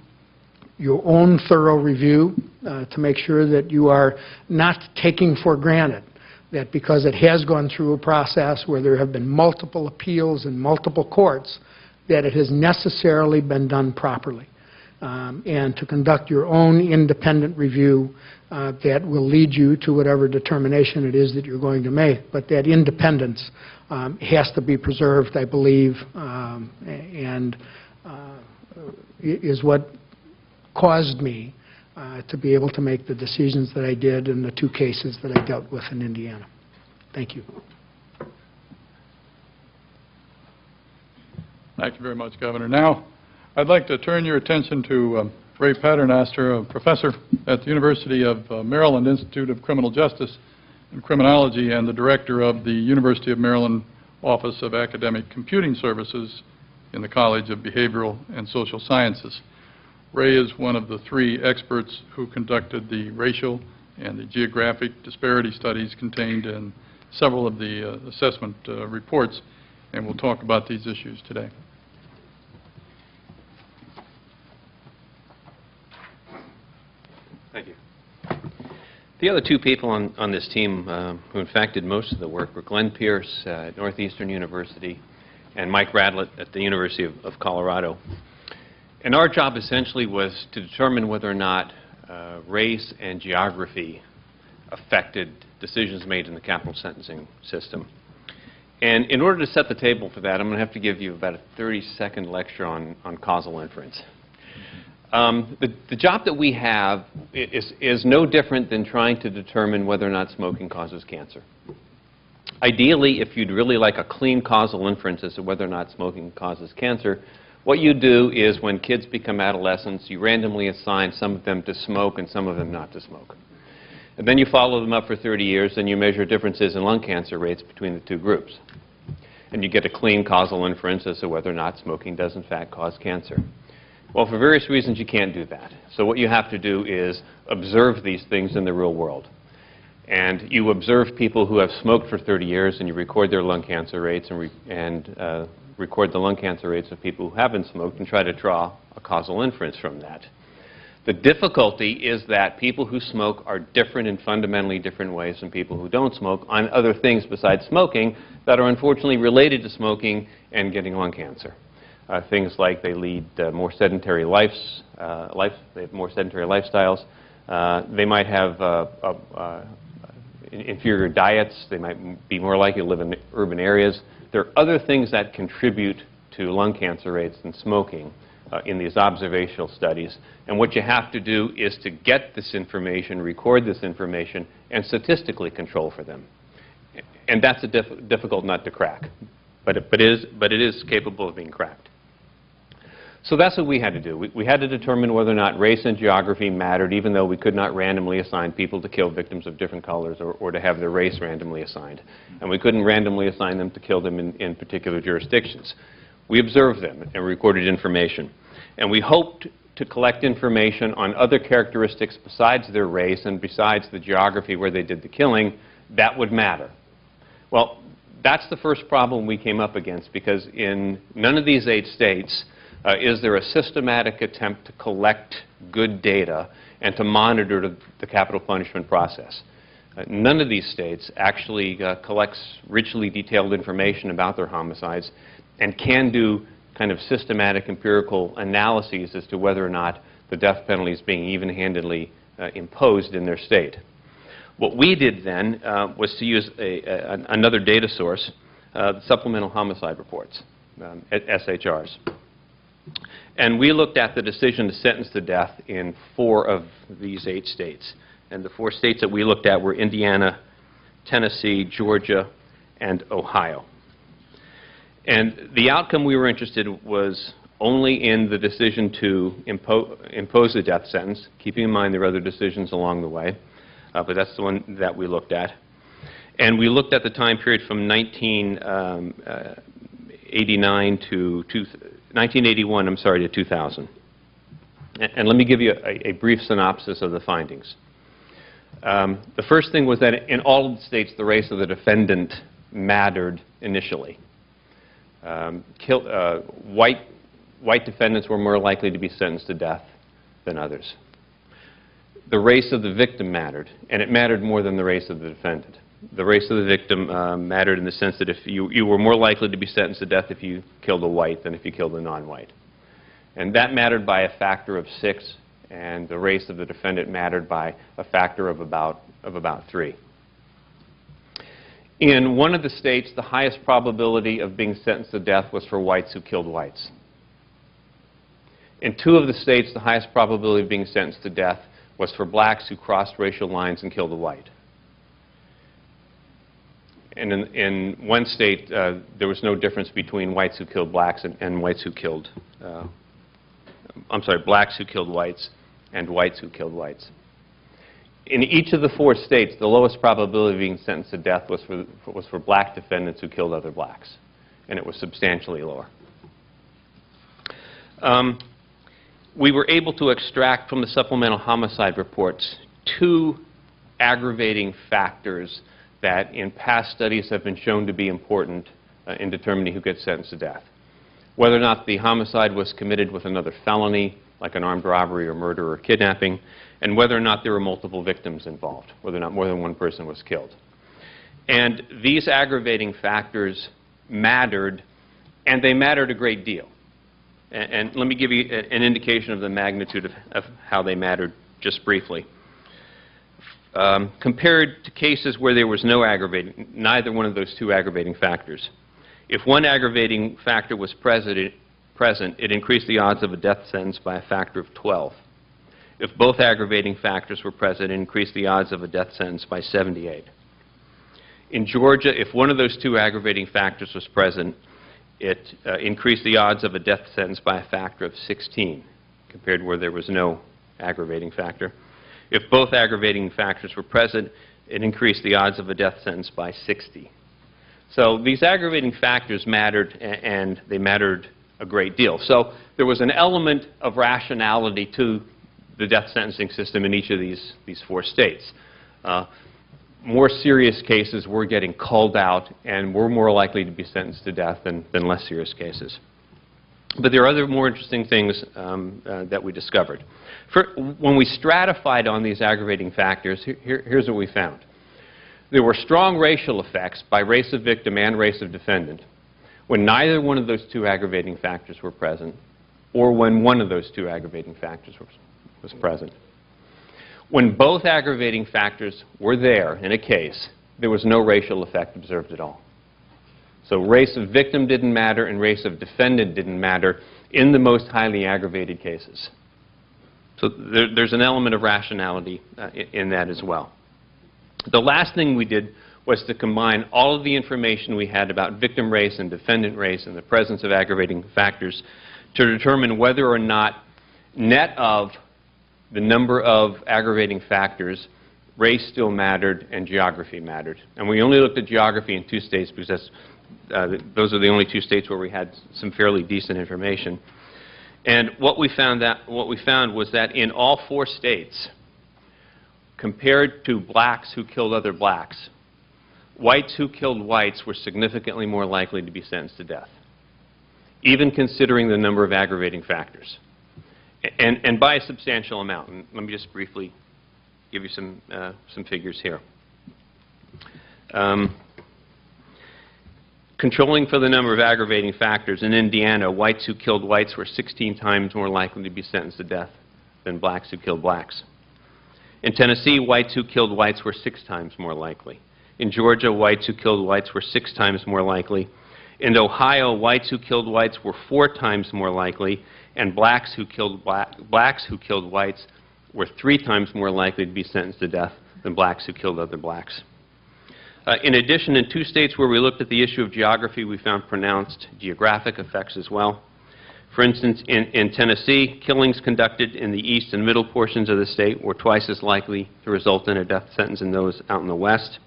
your own thorough review to make sure that you are not taking for granted that because it has gone through a process where there have been multiple appeals in multiple courts, that it has necessarily been done properly. And to conduct your own independent review that will lead you to whatever determination it is that you're going to make. But that independence has to be preserved, I believe, and is what caused me to be able to make the decisions that I did in the two cases that I dealt with in Indiana. Thank you. Thank you very much, Governor. Now, I'd like to turn your attention to Ray Paternoster, a professor at the University of Maryland Institute of Criminal Justice and Criminology and the director of the University of Maryland Office of Academic Computing Services in the College of Behavioral and Social Sciences. Ray is one of the three experts who conducted the racial and the geographic disparity studies contained in several of the assessment reports, and we'll talk about these issues today. Thank you. The other two people on this team who in fact did most of the work were Glenn Pierce at Northeastern University and Mike Radlett at the University of Colorado. And our job essentially was to determine whether or not race and geography affected decisions made in the capital sentencing system. And in order to set the table for that, I'm going to have to give you about a 30-second lecture on causal inference. The job that we have is no different than trying to determine whether or not smoking causes cancer. Ideally, if you'd really like a clean causal inference as to whether or not smoking causes cancer, what you do is when kids become adolescents, you randomly assign some of them to smoke and some of them not to smoke. And then you follow them up for 30 years and you measure differences in lung cancer rates between the two groups. And you get a clean causal inference as to whether or not smoking does in fact cause cancer. Well, for various reasons you can't do that. So what you have to do is observe these things in the real world. And you observe people who have smoked for 30 years and you record their lung cancer rates and record the lung cancer rates of people who haven't smoked and try to draw a causal inference from that. The difficulty is that people who smoke are different in fundamentally different ways than people who don't smoke on other things besides smoking that are unfortunately related to smoking and getting lung cancer. Things like they lead more sedentary they have more sedentary lifestyles. They might have inferior diets. They might be more likely to live in urban areas. There are other things that contribute to lung cancer rates than smoking in these observational studies. And what you have to do is to get this information, record this information, and statistically control for them. And that's a difficult nut to crack. But it is capable of being cracked. So that's what we had to do. We had to determine whether or not race and geography mattered, even though we could not randomly assign people to kill victims of different colors or to have their race randomly assigned. And we couldn't randomly assign them to kill them in particular jurisdictions. We observed them and recorded information. And we hoped to collect information on other characteristics besides their race and besides the geography where they did the killing that would matter. Well, that's the first problem we came up against, because in none of these 8 states is there a systematic attempt to collect good data and to monitor the capital punishment process. None of these states actually collects richly detailed information about their homicides and can do kind of systematic empirical analyses as to whether or not the death penalties being even-handedly imposed in their state. What we did then was to use another data source, supplemental homicide reports, SHRs. And we looked at the decision to sentence to death in 4 of these 8 states. And the 4 states that we looked at were Indiana, Tennessee, Georgia, and Ohio. And the outcome we were interested in was only in the decision to impose the death sentence, keeping in mind there are other decisions along the way, but that's the one that we looked at. And we looked at the time period from 1981 to 2000. And let me give you a brief synopsis of the findings. The first thing was that in all of the states, the race of the defendant mattered initially. White defendants were more likely to be sentenced to death than others. The race of the victim mattered, and it mattered more than the race of the defendant. The race of the victim mattered in the sense that if you were more likely to be sentenced to death if you killed a white than if you killed a non-white. And that mattered by a factor of 6, and the race of the defendant mattered by a factor of about 3. In one of the states, the highest probability of being sentenced to death was for whites who killed whites. In 2 of the states, the highest probability of being sentenced to death was for blacks who crossed racial lines and killed a white. And in one state, there was no difference between whites who killed blacks and whites who killed, blacks who killed whites and whites who killed whites. In each of the 4 states, the lowest probability of being sentenced to death was for black defendants who killed other blacks, and it was substantially lower. We were able to extract from the supplemental homicide reports 2 aggravating factors that in past studies have been shown to be important in determining who gets sentenced to death. Whether or not the homicide was committed with another felony, like an armed robbery or murder or kidnapping, and whether or not there were multiple victims involved, whether or not more than one person was killed. And these aggravating factors mattered, and they mattered a great deal. And let me give you an indication of the magnitude of how they mattered just briefly. Compared to cases where there was neither one of those 2 aggravating factors. If one aggravating factor was present, it increased the odds of a death sentence by a factor of 12. If both aggravating factors were present, it increased the odds of a death sentence by 78. In Georgia, if one of those 2 aggravating factors was present, it increased the odds of a death sentence by a factor of 16, compared to where there was no aggravating factor. If both aggravating factors were present, it increased the odds of a death sentence by 60. So these aggravating factors mattered, and they mattered a great deal. So there was an element of rationality to the death sentencing system in each of these 4 states. More serious cases were getting called out and were more likely to be sentenced to death than less serious cases. But there are other more interesting things that we discovered. When we stratified on these aggravating factors, here's what we found. There were strong racial effects by race of victim and race of defendant when neither one of those 2 aggravating factors were present, or when one of those 2 aggravating factors was present. When both aggravating factors were there in a case, there was no racial effect observed at all. So race of victim didn't matter and race of defendant didn't matter in the most highly aggravated cases. So there's an element of rationality in that as well. The last thing we did was to combine all of the information we had about victim race and defendant race and the presence of aggravating factors to determine whether or not, net of the number of aggravating factors, race still mattered and geography mattered. And we only looked at geography in 2 states because those are the only 2 states where we had some fairly decent information. And what we found was that in all 4 states, compared to blacks who killed other blacks, whites who killed whites were significantly more likely to be sentenced to death, even considering the number of aggravating factors, and by a substantial amount. And let me just briefly give you some figures here. Controlling for the number of aggravating factors, in Indiana, whites who killed whites were 16 times more likely to be sentenced to death than blacks who killed blacks. In Tennessee, whites who killed whites were 6 times more likely. In Georgia, whites who killed whites were 6 times more likely. In Ohio, whites who killed whites were 4 times more likely, and blacks who killed whites were 3 times more likely to be sentenced to death than blacks who killed other blacks. In addition, in 2 states where we looked at the issue of geography, we found pronounced geographic effects as well. For instance, in Tennessee, killings conducted in the east and middle portions of the state were twice as likely to result in a death sentence than those out in the west.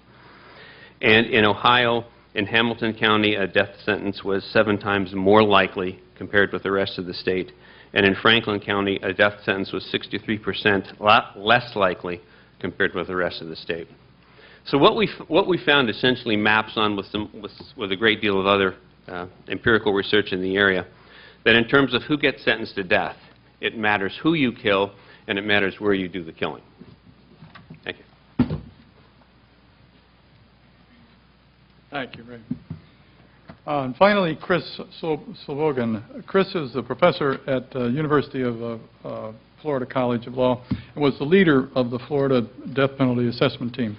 And in Ohio, in Hamilton County, a death sentence was 7 times more likely compared with the rest of the state. And in Franklin County, a death sentence was 63% less likely compared with the rest of the state. So what we found essentially maps on with a great deal of other empirical research in the area, that in terms of who gets sentenced to death, it matters who you kill and it matters where you do the killing. Thank you. Thank you, Ray. And finally, Chris Slobogan. Chris is a professor at the University of Florida College of Law and was the leader of the Florida Death Penalty Assessment Team.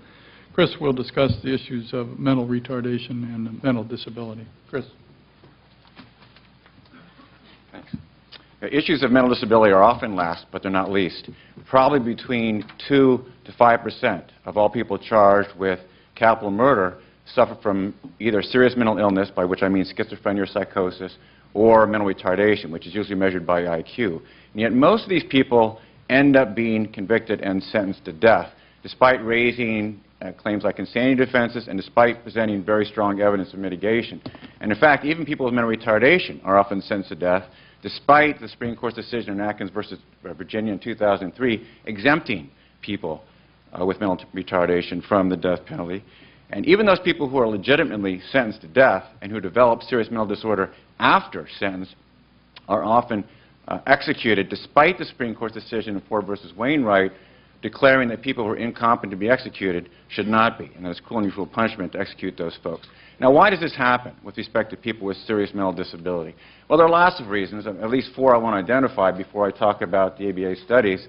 Chris will discuss the issues of mental retardation and mental disability. Chris. Thanks. Issues of mental disability are often last, but they're not least. Probably between 2 to 5% of all people charged with capital murder suffer from either serious mental illness, by which I mean schizophrenia or psychosis, or mental retardation, which is usually measured by IQ. And yet most of these people end up being convicted and sentenced to death, despite raising claims like insanity defenses and despite presenting very strong evidence of mitigation. And in fact, even people with mental retardation are often sentenced to death, despite the Supreme Court's decision in Atkins versus Virginia in 2003 exempting people with mental retardation from the death penalty. And even those people who are legitimately sentenced to death and who develop serious mental disorder after sentence are often executed, despite the Supreme Court's decision in Ford versus Wainwright declaring that people who are incompetent to be executed should not be, and that it's cruel and unusual punishment to execute those folks. Now, why does this happen with respect to people with serious mental disability? Well, there are lots of reasons, at least 4 I want to identify before I talk about the ABA studies.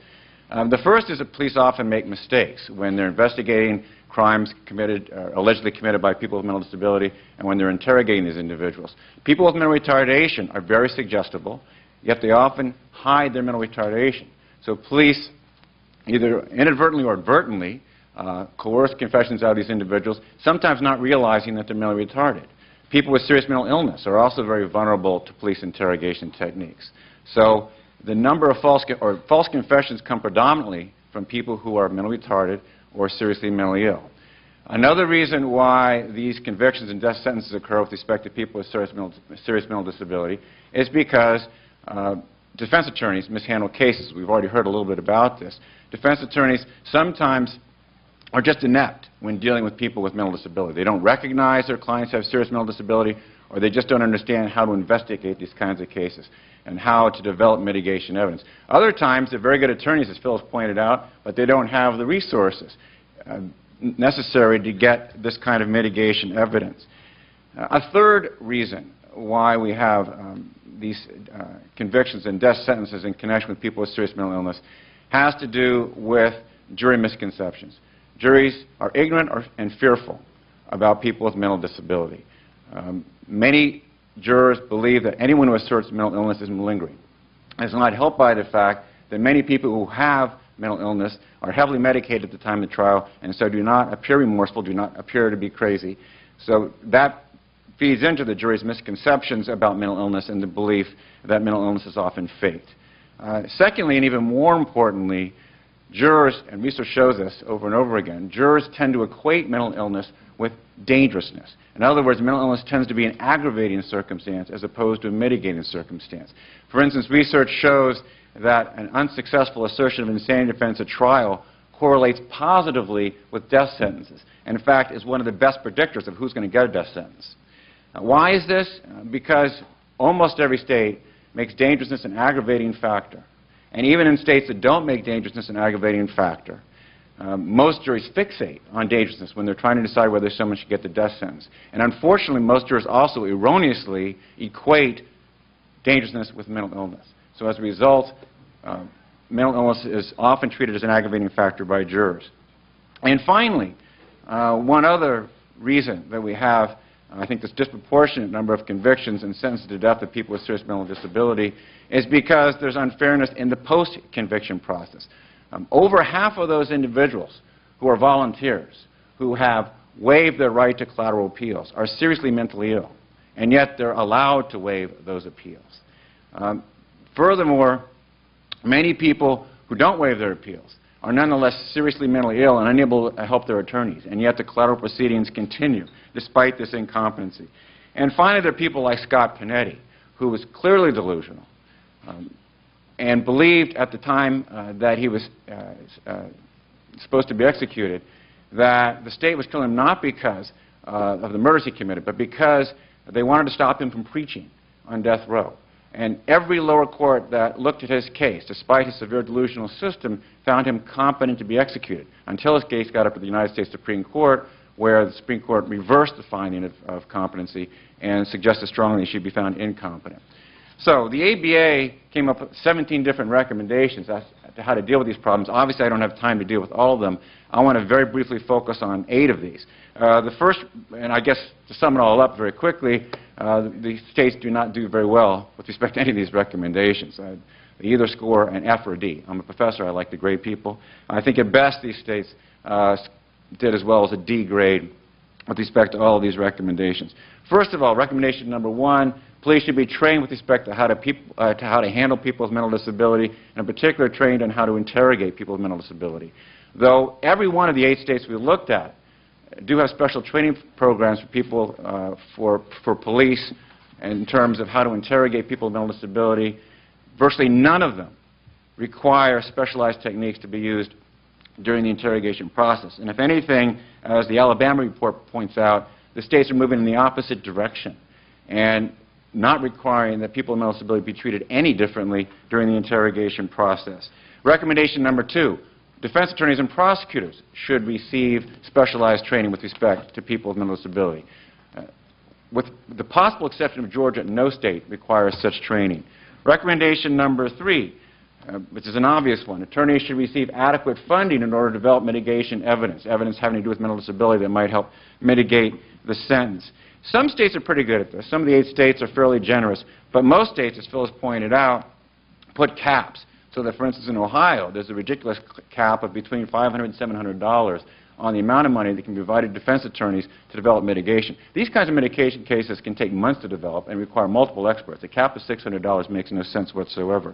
The first is that police often make mistakes when they're investigating crimes committed, allegedly committed by people with mental disability, and when they're interrogating these individuals. People with mental retardation are very suggestible, yet they often hide their mental retardation. So police, either inadvertently or advertently, coerce confessions out of these individuals, sometimes not realizing that they're mentally retarded. People with serious mental illness are also very vulnerable to police interrogation techniques. So the number of false confessions come predominantly from people who are mentally retarded or seriously mentally ill. Another reason why these convictions and death sentences occur with respect to people with serious mental disability is because defense attorneys mishandle cases. We've already heard a little bit about this. Defense attorneys sometimes are just inept when dealing with people with mental disability. They don't recognize their clients have serious mental disability, or they just don't understand how to investigate these kinds of cases and how to develop mitigation evidence. Other times, they're very good attorneys, as Phil has pointed out, but they don't have the resources necessary to get this kind of mitigation evidence. A third reason why we have these convictions and death sentences in connection with people with serious mental illness has to do with jury misconceptions. Juries are ignorant and fearful about people with mental disability. Many jurors believe that anyone who asserts mental illness is malingering. It's not helped by the fact that many people who have mental illness are heavily medicated at the time of the trial and so do not appear remorseful, do not appear to be crazy. So that feeds into the jury's misconceptions about mental illness and the belief that mental illness is often faked. Secondly, and even more importantly, jurors, and research shows this over and over again, jurors tend to equate mental illness with dangerousness. In other words, mental illness tends to be an aggravating circumstance as opposed to a mitigating circumstance. For instance, research shows that an unsuccessful assertion of insanity defense at trial correlates positively with death sentences, and in fact is one of the best predictors of who's going to get a death sentence. Why is this? Because almost every state makes dangerousness an aggravating factor. And even in states that don't make dangerousness an aggravating factor, most juries fixate on dangerousness when they're trying to decide whether someone should get the death sentence. And unfortunately, most jurors also erroneously equate dangerousness with mental illness. So as a result, mental illness is often treated as an aggravating factor by jurors. And finally, one other reason that we have, I think, this disproportionate number of convictions and sentences to death of people with serious mental disability is because there's unfairness in the post-conviction process. Over half of those individuals who are volunteers, who have waived their right to collateral appeals, are seriously mentally ill, and yet they're allowed to waive those appeals. Furthermore, many people who don't waive their appeals are nonetheless seriously mentally ill and unable to help their attorneys, and yet the collateral proceedings continue despite this incompetency. And finally, there are people like Scott Panetti, who was clearly delusional and believed at the time that he was supposed to be executed that the state was killing him not because of the murders he committed, but because they wanted to stop him from preaching on death row. And every lower court that looked at his case, despite his severe delusional system, found him competent to be executed, until his case got up to the United States Supreme Court, where the Supreme Court reversed the finding of competency and suggested strongly he should be found incompetent. So the ABA came up with 17 different recommendations as to how to deal with these problems. Obviously, I don't have time to deal with all of them. I want to very briefly focus on 8 of these. The first, and I guess to sum it all up very quickly, the states do not do very well with respect to any of these recommendations. They either score an F or a D. I'm a professor. I like to grade people. I think at best these states did as well as a D grade with respect to all of these recommendations. First of all, recommendation number 1, police should be trained with respect to how to handle people with mental disability, and in particular trained on how to interrogate people with mental disability. Though every one of the 8 states we looked at do have special training programs for people, for police in terms of how to interrogate people with mental disability, virtually none of them require specialized techniques to be used during the interrogation process. And if anything, as the Alabama report points out, the states are moving in the opposite direction and not requiring that people with mental disability be treated any differently during the interrogation process. Recommendation number 2, defense attorneys and prosecutors should receive specialized training with respect to people with mental disability. With the possible exception of Georgia, no state requires such training. Recommendation number 3, which is an obvious one, attorneys should receive adequate funding in order to develop mitigation evidence having to do with mental disability that might help mitigate the sentence. Some states are pretty good at this. Some of the 8 states are fairly generous, but most states, as Phil has pointed out, put caps. So that, for instance, in Ohio, there's a ridiculous cap of between $500 and $700 on the amount of money that can be provided to defense attorneys to develop mitigation. These kinds of mitigation cases can take months to develop and require multiple experts. A cap of $600 makes no sense whatsoever.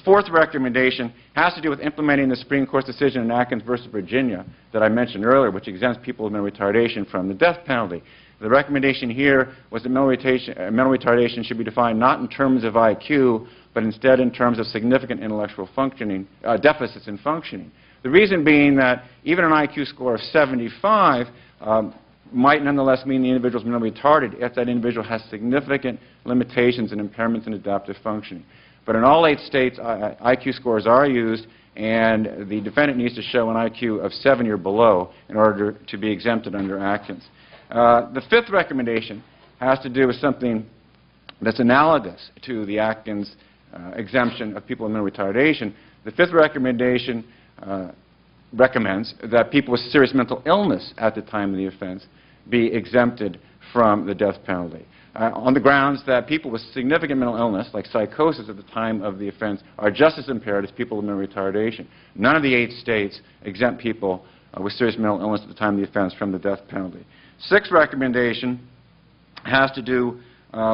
Fourth recommendation has to do with implementing the Supreme Court's decision in Atkins versus Virginia that I mentioned earlier, which exempts people with mental retardation from the death penalty. The recommendation here was that mental retardation should be defined not in terms of IQ, but instead in terms of significant intellectual functioning, deficits in functioning. The reason being that even an IQ score of 75 might nonetheless mean the individual is mentally retarded if that individual has significant limitations and impairments in adaptive functioning. But in all 8 states, IQ scores are used, and the defendant needs to show an IQ of 70 or below in order to be exempted under Atkins. The 5th recommendation has to do with something that's analogous to the Atkins exemption of people with mental retardation. The 5th recommendation recommends that people with serious mental illness at the time of the offense be exempted from the death penalty, on the grounds that people with significant mental illness, like psychosis at the time of the offense, are just as impaired as people with mental retardation. None of the 8 states exempt people with serious mental illness at the time of the offense from the death penalty. 6th recommendation has to do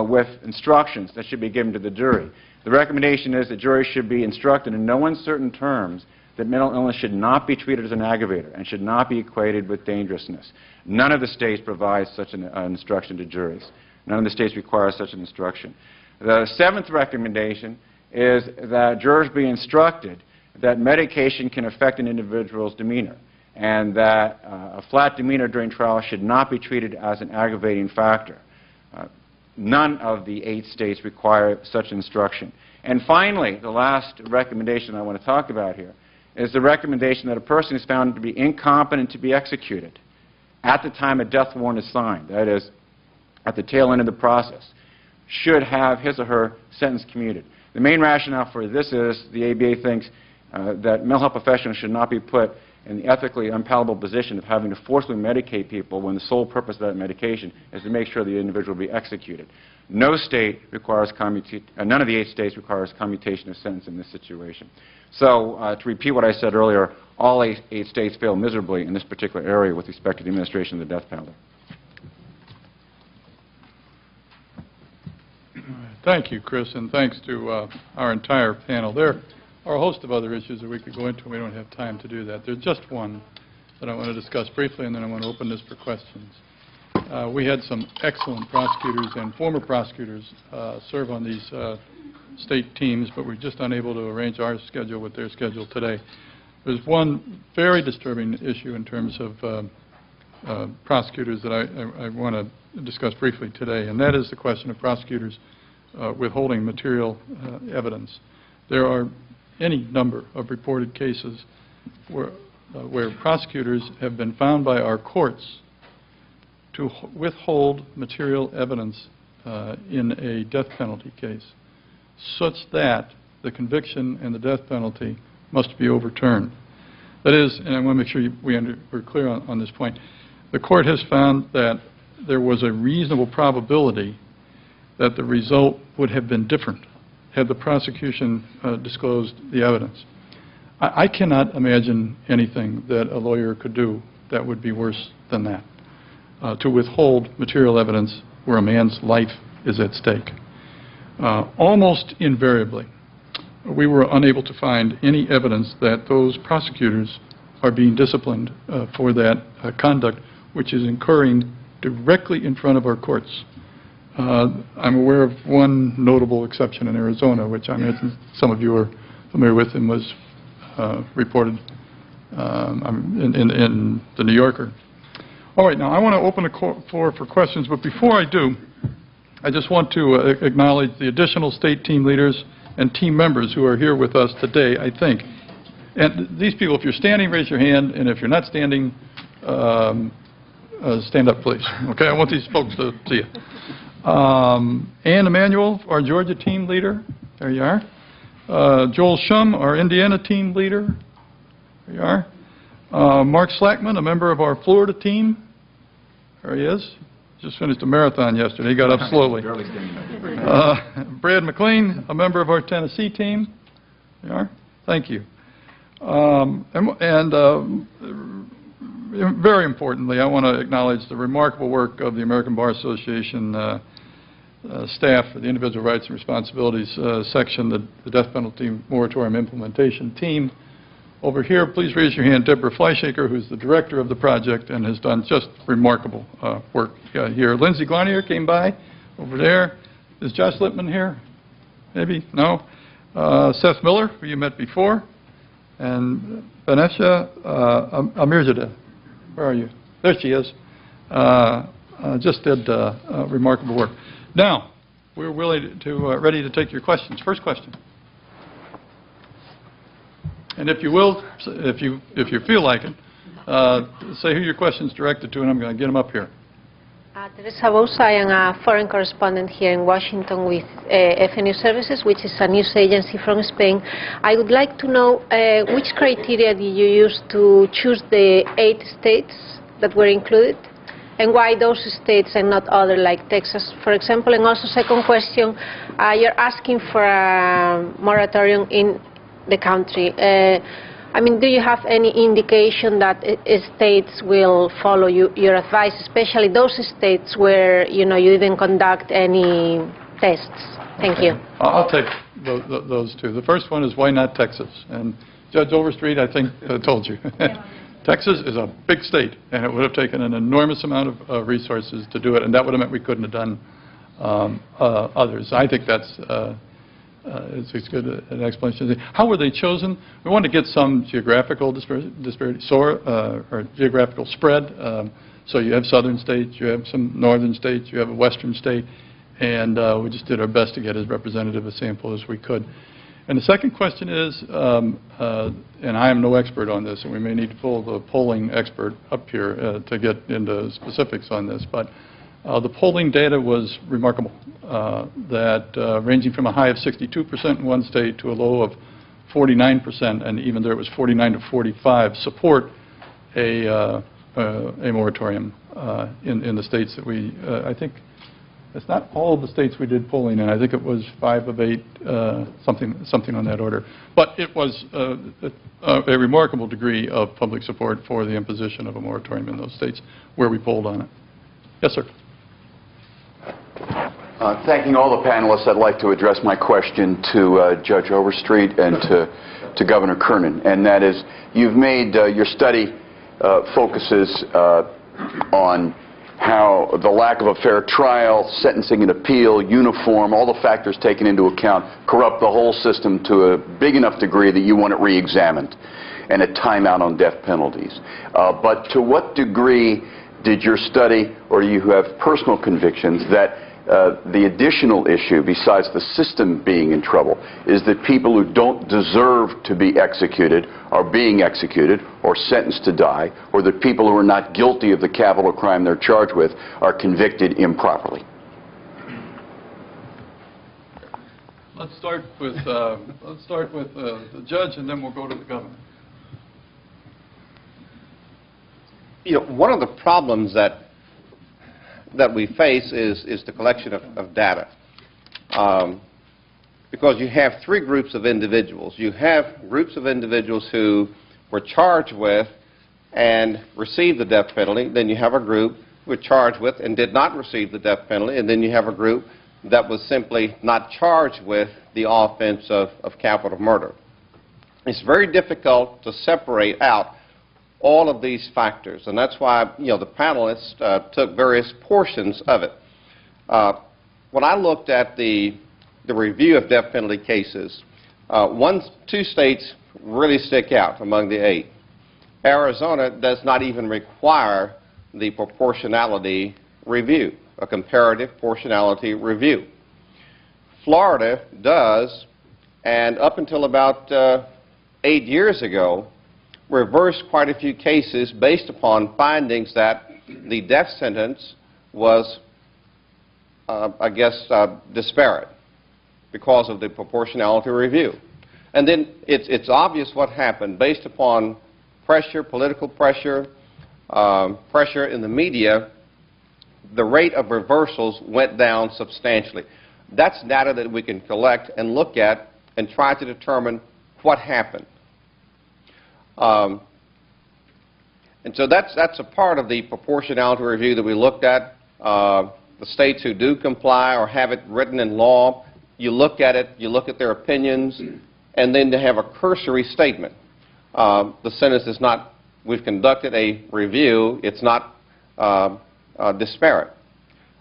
with instructions that should be given to the jury. The recommendation is that juries should be instructed in no uncertain terms that mental illness should not be treated as an aggravator and should not be equated with dangerousness. None of the states provides such an instruction to juries. None of the states require such an instruction. The 7th recommendation is that jurors be instructed that medication can affect an individual's demeanor, and that a flat demeanor during trial should not be treated as an aggravating factor. None of the 8 states require such instruction. And finally, the last recommendation I want to talk about here is the recommendation that a person is found to be incompetent to be executed at the time a death warrant is signed, that is, at the tail end of the process, should have his or her sentence commuted. The main rationale for this is the ABA thinks that mental health professionals should not be put in the ethically unpalatable position of having to forcibly medicate people when the sole purpose of that medication is to make sure the individual will be executed. No state requires none of the 8 states requires commutation of sentence in this situation. So, to repeat what I said earlier, all 8 states fail miserably in this particular area with respect to the administration of the death penalty. Thank you, Chris, and thanks to our entire panel. There are a host of other issues that we could go into, and we don't have time to do that. There's just one that I want to discuss briefly, and then I want to open this for questions. We had some excellent prosecutors and former prosecutors serve on these state teams, but we're just unable to arrange our schedule with their schedule today. There's one very disturbing issue in terms of prosecutors that I want to discuss briefly today, and that is the question of prosecutors withholding material evidence. There are any number of reported cases where prosecutors have been found by our courts to withhold material evidence in a death penalty case, such that the conviction and the death penalty must be overturned. That is, and I want to make sure we're clear on this point, the court has found that there was a reasonable probability that the result would have been different had the prosecution disclosed the evidence. I cannot imagine anything that a lawyer could do that would be worse than that, to withhold material evidence where a man's life is at stake. Almost invariably, we were unable to find any evidence that those prosecutors are being disciplined for that conduct, which is occurring directly in front of our courts. I'm aware of one notable exception in Arizona, which I imagine some of you are familiar with and was reported in the New Yorker. All right, now I want to open the floor for questions, but before I do, I just want to acknowledge the additional state team leaders and team members who are here with us today, I think. And these people, if you're standing, raise your hand, and if you're not standing, stand up, please. Okay, I want these folks to see you. Ann Emanuel, our Georgia team leader. There you are. Joel Shum, our Indiana team leader. There you are. Mark Slackman, a member of our Florida team. There he is. Just finished a marathon yesterday. He got up slowly. Brad McLean, a member of our Tennessee team. There you are. Thank you. Very importantly, I want to acknowledge the remarkable work of the American Bar Association staff for the Individual Rights and Responsibilities section, the Death Penalty Moratorium Implementation Team. Over here, please raise your hand, Deborah Fleischaker, who's the director of the project and has done just remarkable work here. Lindsay Glanier came by over there. Is Josh Lippman here? Maybe? No? Seth Miller, who you met before. And Vanessa Amirzadeh. Where are you? There she is. Just did remarkable work. Now, we're ready to take your questions. First question. And if you will, if you feel like it, say who your question's directed to, and I'm going to get them up here. Teresa Bouza, I am a foreign correspondent here in Washington with FNU Services, which is a news agency from Spain. I would like to know which criteria did you use to choose the 8 states that were included, and why those states and not other like Texas, for example? And also, second question, you're asking for a moratorium in the country. I mean, do you have any indication that states will follow your advice, especially those states where, you didn't conduct any tests? Thank you. I'll take those two. The first one is, why not Texas? And Judge Overstreet, I think, told you. Texas is a big state, and it would have taken an enormous amount of resources to do it, and that would have meant we couldn't have done others. I think that's it's good an explanation. How were they chosen? We wanted to get some geographical disparity, or geographical spread. So you have southern states, you have some northern states, you have a western state, and we just did our best to get as representative a sample as we could. And the second question is, and I am no expert on this, and we may need to pull the polling expert up here to get into specifics on this, but The polling data was remarkable, ranging from a high of 62% in one state to a low of 49%, and even there it was 49 to 45, support a moratorium in the states that we, I think, it's not all of the states we did polling in. I think it was 5 of 8, something on that order. But it was a remarkable degree of public support for the imposition of a moratorium in those states where we polled on it. Yes, sir. Thanking all the panelists, I'd like to address my question to Judge Overstreet and to Governor Kernan, and that is, you've made your study focuses on how the lack of a fair trial, sentencing and appeal, uniform, all the factors taken into account corrupt the whole system to a big enough degree that you want it re-examined and a timeout on death penalties. But to what degree did your study, or do you have personal convictions that the additional issue, besides the system being in trouble, is that people who don't deserve to be executed are being executed or sentenced to die, or that people who are not guilty of the capital crime they're charged with are convicted improperly? Let's start with the judge, and then we'll go to the governor. You know, one of the problems that we face is the collection of data. Because you have 3 groups of individuals. You have groups of individuals who were charged with and received the death penalty. Then you have a group who were charged with and did not receive the death penalty. And then you have a group that was simply not charged with the offense of capital murder. It's very difficult to separate out all of these factors, and that's why, you know, the panelists took various portions of it. When I looked at the review of death penalty cases, 2 states really stick out among the 8. Arizona does not even require the proportionality review, a comparative proportionality review. Florida does, and up until about 8 years ago, reversed quite a few cases based upon findings that the death sentence was, disparate because of the proportionality review. And then it's obvious what happened. Based upon pressure, political pressure, pressure in the media, the rate of reversals went down substantially. That's data that we can collect and look at and try to determine what happened. And so that's a part of the proportionality review that we looked at. The states who do comply or have it written in law, you look at it, you look at their opinions, and then they have a cursory statement. The sentence is not, we've conducted a review, it's not disparate.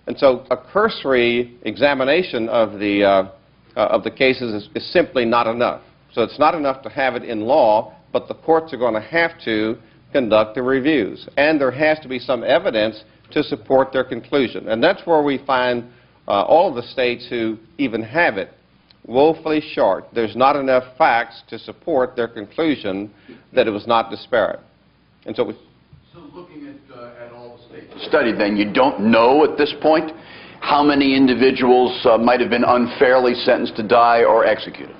And so a cursory examination of the cases is simply not enough. So it's not enough to have it in law, but the courts are going to have to conduct the reviews. And there has to be some evidence to support their conclusion. And that's where we find all of the states who even have it woefully short. There's not enough facts to support their conclusion that it was not disparate. And so looking at all the states studied, then, you don't know at this point how many individuals might have been unfairly sentenced to die or executed?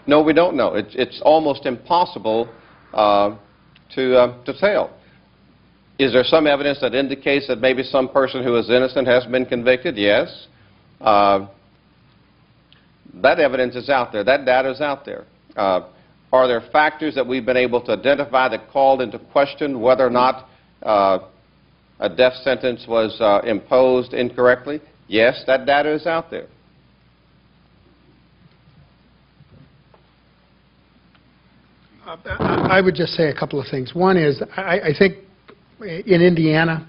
No, we don't know. It's almost impossible to tell. Is there some evidence that indicates that maybe some person who is innocent has been convicted? Yes. That evidence is out there. That data is out there. Are there factors that we've been able to identify that called into question whether or not a death sentence was imposed incorrectly? Yes, that data is out there. I would just say a couple of things. One is, I think in Indiana,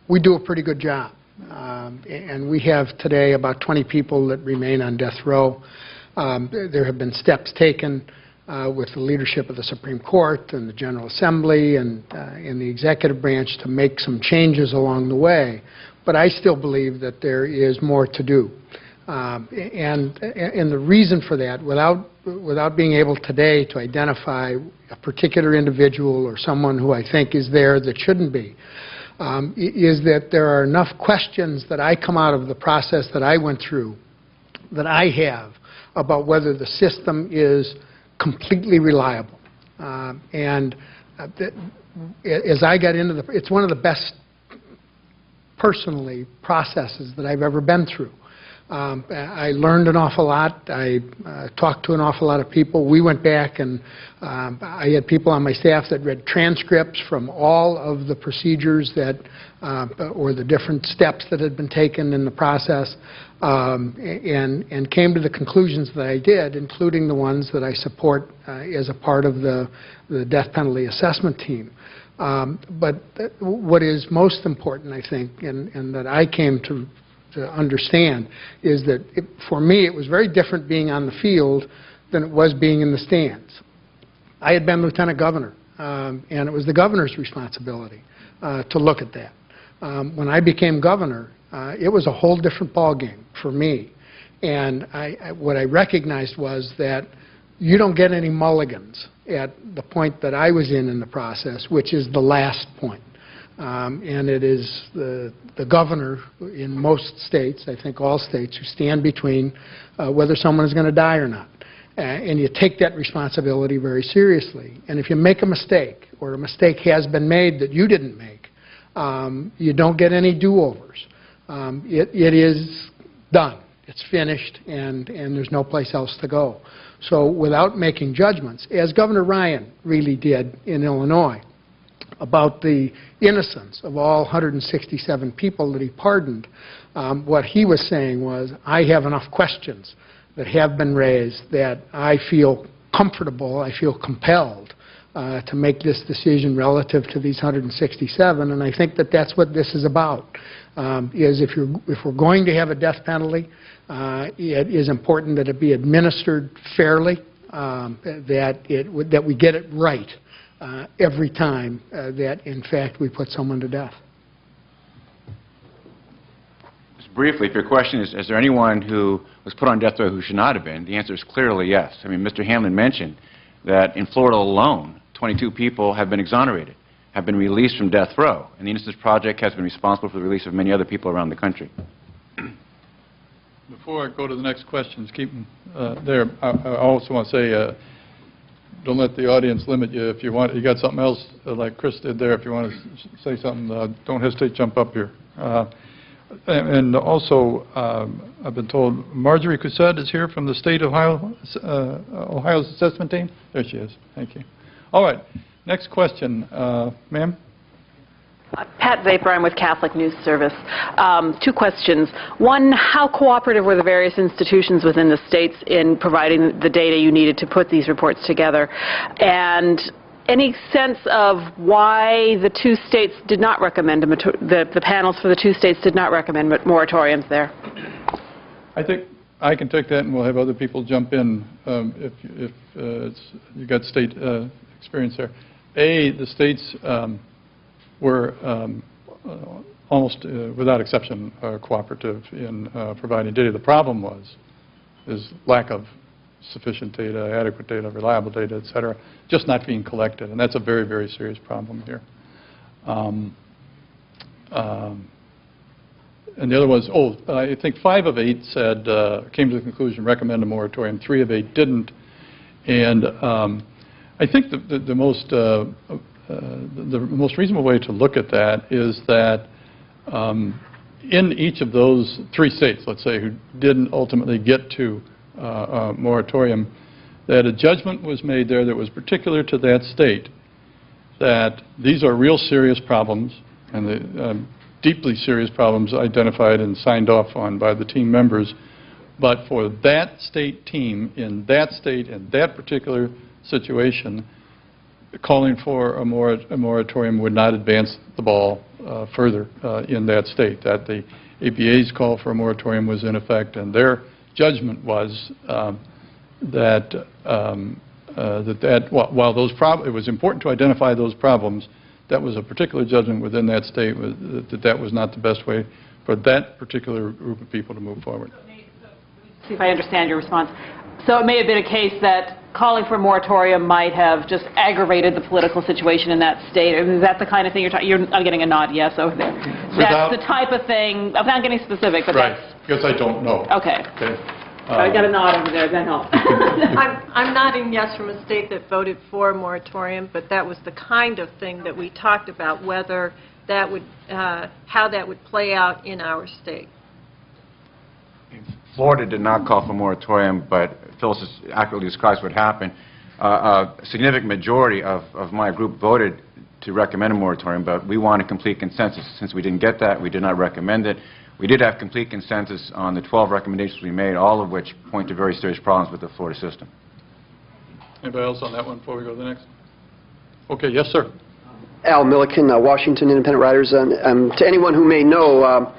we do a pretty good job. And we have today about 20 people that remain on death row. There have been steps taken with the leadership of the Supreme Court and the General Assembly and in the executive branch to make some changes along the way. But I still believe that there is more to do. And the reason for that, without being able today to identify a particular individual or someone who I think is there that shouldn't be, is that there are enough questions that I come out of the process that I went through that I have about whether the system is completely reliable. As I got into it's one of the best, personally, processes that I've ever been through. I learned an awful lot. I talked to an awful lot of people. We went back and I had people on my staff that read transcripts from all of the procedures that, or the different steps that had been taken in the process, and came to the conclusions that I did, including the ones that I support as a part of the death penalty assessment team. But what is most important, I think, and that I came to understand, is that for me it was very different being on the field than it was being in the stands. I had been lieutenant governor, and it was the governor's responsibility to look at that. When I became governor, it was a whole different ballgame for me. And what I recognized was that you don't get any mulligans at the point that I was in the process, which is the last point. And it is the governor in most states, I think all states, who stand between whether someone is going to die or not. And you take that responsibility very seriously. And if you make a mistake, or a mistake has been made that you didn't make, you don't get any do-overs. It is done. It's finished, and there's no place else to go. So without making judgments, as Governor Ryan really did in Illinois, about the innocence of all 167 people that he pardoned, what he was saying was, I have enough questions that have been raised that I feel comfortable, I feel compelled to make this decision relative to these 167, and I think that that's what this is about. Is if we're going to have a death penalty, it is important that it be administered fairly, that we get it right every time that, in fact, we put someone to death. Just briefly, if your question is there anyone who was put on death row who should not have been, the answer is clearly yes. I mean, Mr. Hamlin mentioned that in Florida alone, 22 people have been exonerated, have been released from death row, and the Innocence Project has been responsible for the release of many other people around the country. Before I go to the next questions, keep them there. I also want to say, don't let the audience limit you. If you want, you got something else like Chris did there. If you want to say something, don't hesitate to jump up here. And also, I've been told Marjorie Cousette is here from the state of Ohio's assessment team. There she is. Thank you. All right. Next question, ma'am. Pat Vapor, I'm with Catholic News Service. Two questions. One, how cooperative were the various institutions within the states in providing the data you needed to put these reports together? And any sense of why the two states did not recommend, the panels for the two states did not recommend moratoriums there? I think I can take that, and we'll have other people jump in if you got state experience there. The states were almost without exception cooperative in providing data. The problem is lack of sufficient data, adequate data, reliable data, et cetera, just not being collected, and that's a very, very serious problem here. And the other was, I think 5 of 8 said, came to the conclusion, recommend a moratorium. 3 of 8 didn't. And I think the most reasonable way to look at that is that in each of those 3 states, let's say, who didn't ultimately get to a moratorium, that a judgment was made there that was particular to that state, that these are real serious problems, and the deeply serious problems identified and signed off on by the team members, but for that state team, in that state, in that particular situation, calling for a moratorium would not advance the ball further in that state, that the APA's call for a moratorium was in effect, and their judgment was that while those it was important to identify those problems, that was a particular judgment within that state that was not the best way for that particular group of people to move forward. See if I understand your response. So it may have been a case that calling for a moratorium might have just aggravated the political situation in that state. Is that the kind of thing you're talking? I'm getting a nod, yes, over there. That's the type of thing. I'm not getting specific, but Right, that's... because I don't know. Okay. I got a nod over there. That helps. I'm nodding yes from a state that voted for a moratorium, but that was the kind of thing that we talked about, whether that would, how that would play out in our state. Florida did not call for moratorium, but Phyllis accurately describes what happened. A significant majority of my group voted to recommend a moratorium, but we wanted complete consensus. Since we didn't get that, we did not recommend it. We did have complete consensus on the 12 recommendations we made, all of which point to very serious problems with the Florida system. Anybody else on that one before we go to the next? Okay, yes, sir. Al Milliken, Washington Independent Writers. To anyone who may know,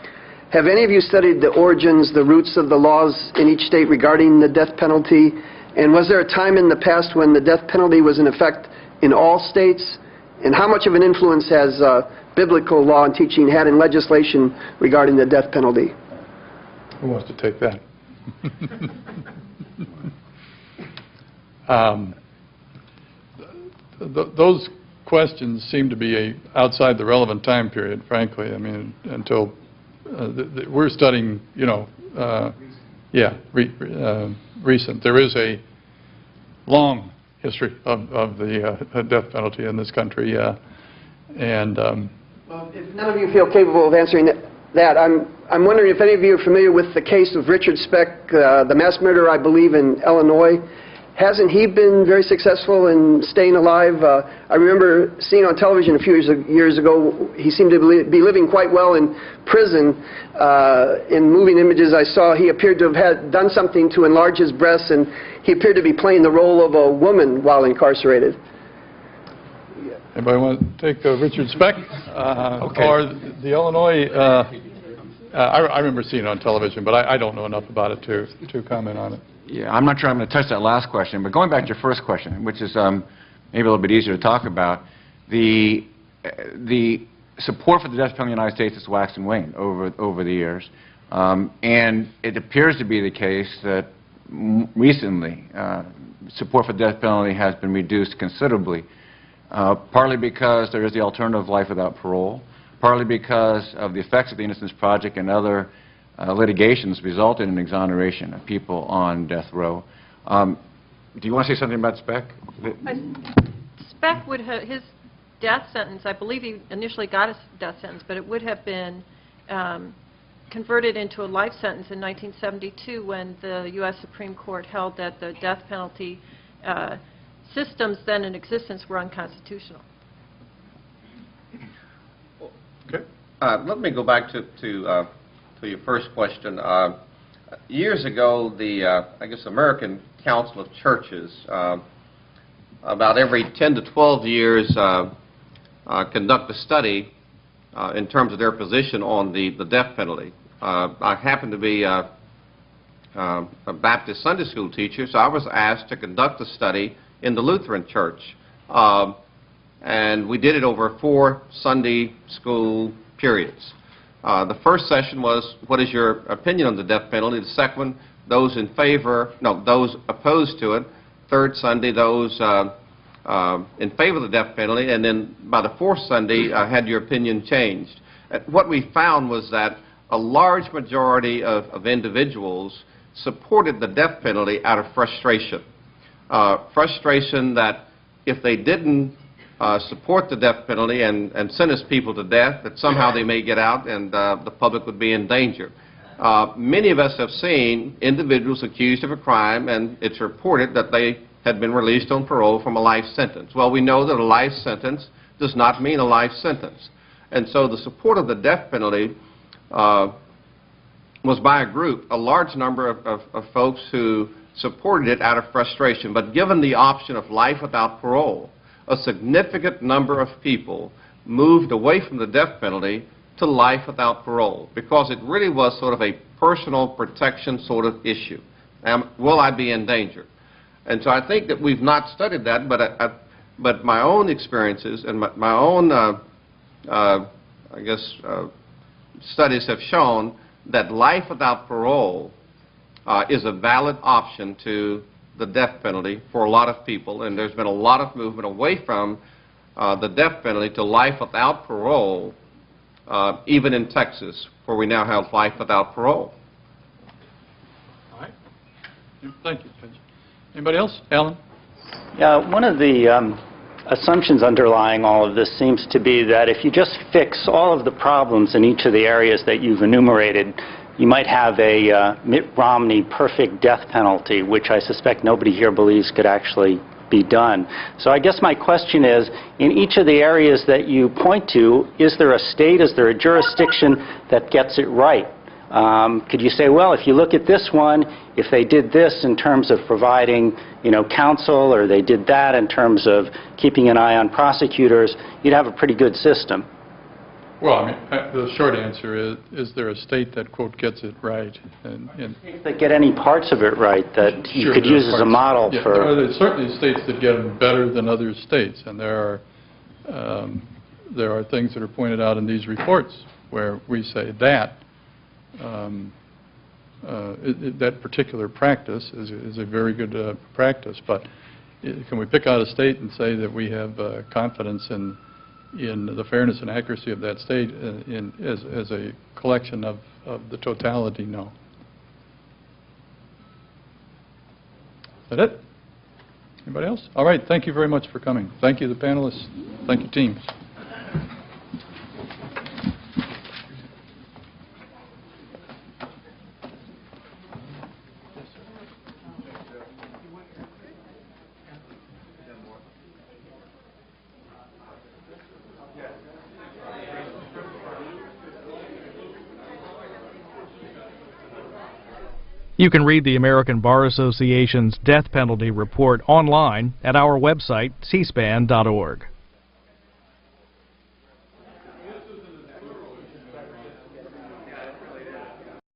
have any of you studied the origins, the roots of the laws in each state regarding the death penalty? And was there a time in the past when the death penalty was in effect in all states? And how much of an influence has biblical law and teaching had in legislation regarding the death penalty? Who wants to take that? Those questions seem to be outside the relevant time period, frankly. I mean, until we're studying, you know, recent. There is a long history of the death penalty in this country, and well, if none of you feel capable of answering that, I'm wondering if any of you are familiar with the case of Richard Speck, the mass murderer, I believe, in Illinois. Hasn't he been very successful in staying alive? I remember seeing on television a few years ago, he seemed to be living quite well in prison. In moving images I saw, he appeared to have done something to enlarge his breasts, and he appeared to be playing the role of a woman while incarcerated. Anybody want to take Richard Speck? Okay. Or the Illinois, I remember seeing it on television, but I don't know enough about it to comment on it. Yeah, I'm not sure I'm going to touch that last question, but going back to your first question, which is maybe a little bit easier to talk about, the support for the death penalty in the United States has waxed and waned over the years, and it appears to be the case that recently support for the death penalty has been reduced considerably, partly because there is the alternative life without parole, partly because of the effects of the Innocence Project and other litigations resulted in exoneration of people on death row. Do you want to say something about Speck? Speck would have, his death sentence, I believe he initially got a death sentence, but it would have been converted into a life sentence in 1972 when the U.S. Supreme Court held that the death penalty systems then in existence were unconstitutional. Okay. Let me go back to your first question. Years ago, the I guess American Council of Churches, about every 10 to 12 years, conduct a study in terms of their position on the death penalty. I happen to be a Baptist Sunday school teacher, so I was asked to conduct a study in the Lutheran Church, and we did it over 4 Sunday school periods. The first session was, what is your opinion on the death penalty? The second one, those in favor, no, those opposed to it. Third Sunday, those in favor of the death penalty. And then by the fourth Sunday, had your opinion changed. What we found was that a large majority of individuals supported the death penalty out of frustration. Frustration that if they didn't support the death penalty and sentence people to death, that somehow they may get out and the public would be in danger. Many of us have seen individuals accused of a crime, and it's reported that they had been released on parole from a life sentence. Well, we know that a life sentence does not mean a life sentence. And so the support of the death penalty was by a group, a large number of folks who supported it out of frustration. But given the option of life without parole, a significant number of people moved away from the death penalty to life without parole because it really was sort of a personal protection sort of issue. Will I be in danger? And so I think that we've not studied that, but my own experiences and my own, I guess, studies have shown that life without parole is a valid option to the death penalty for a lot of people, and there's been a lot of movement away from the death penalty to life without parole, even in Texas, where we now have life without parole. All right. Thank you, Judge. Anybody else? Alan? Yeah, one of the assumptions underlying all of this seems to be that if you just fix all of the problems in each of the areas that you've enumerated, you might have a Mitt Romney perfect death penalty, which I suspect nobody here believes could actually be done. So I guess my question is, in each of the areas that you point to, is there a state, is there a jurisdiction that gets it right? Could you say, well, if you look at this one, if they did this in terms of providing, counsel, or they did that in terms of keeping an eye on prosecutors, you'd have a pretty good system? Well, I mean, the short answer is there a state that, quote, gets it right? States that get any parts of it right that you could use as a model for... There are certainly states that get them better than other states, and there are things that are pointed out in these reports where we say that that particular practice is a very good practice. But can we pick out a state and say that we have confidence in the fairness and accuracy of that state as a collection of the totality? No. Is that it? Anybody else? All right. Thank you very much for coming. Thank you, the panelists. Thank you, teams. You can read the American Bar Association's death penalty report online at our website, cspan.org.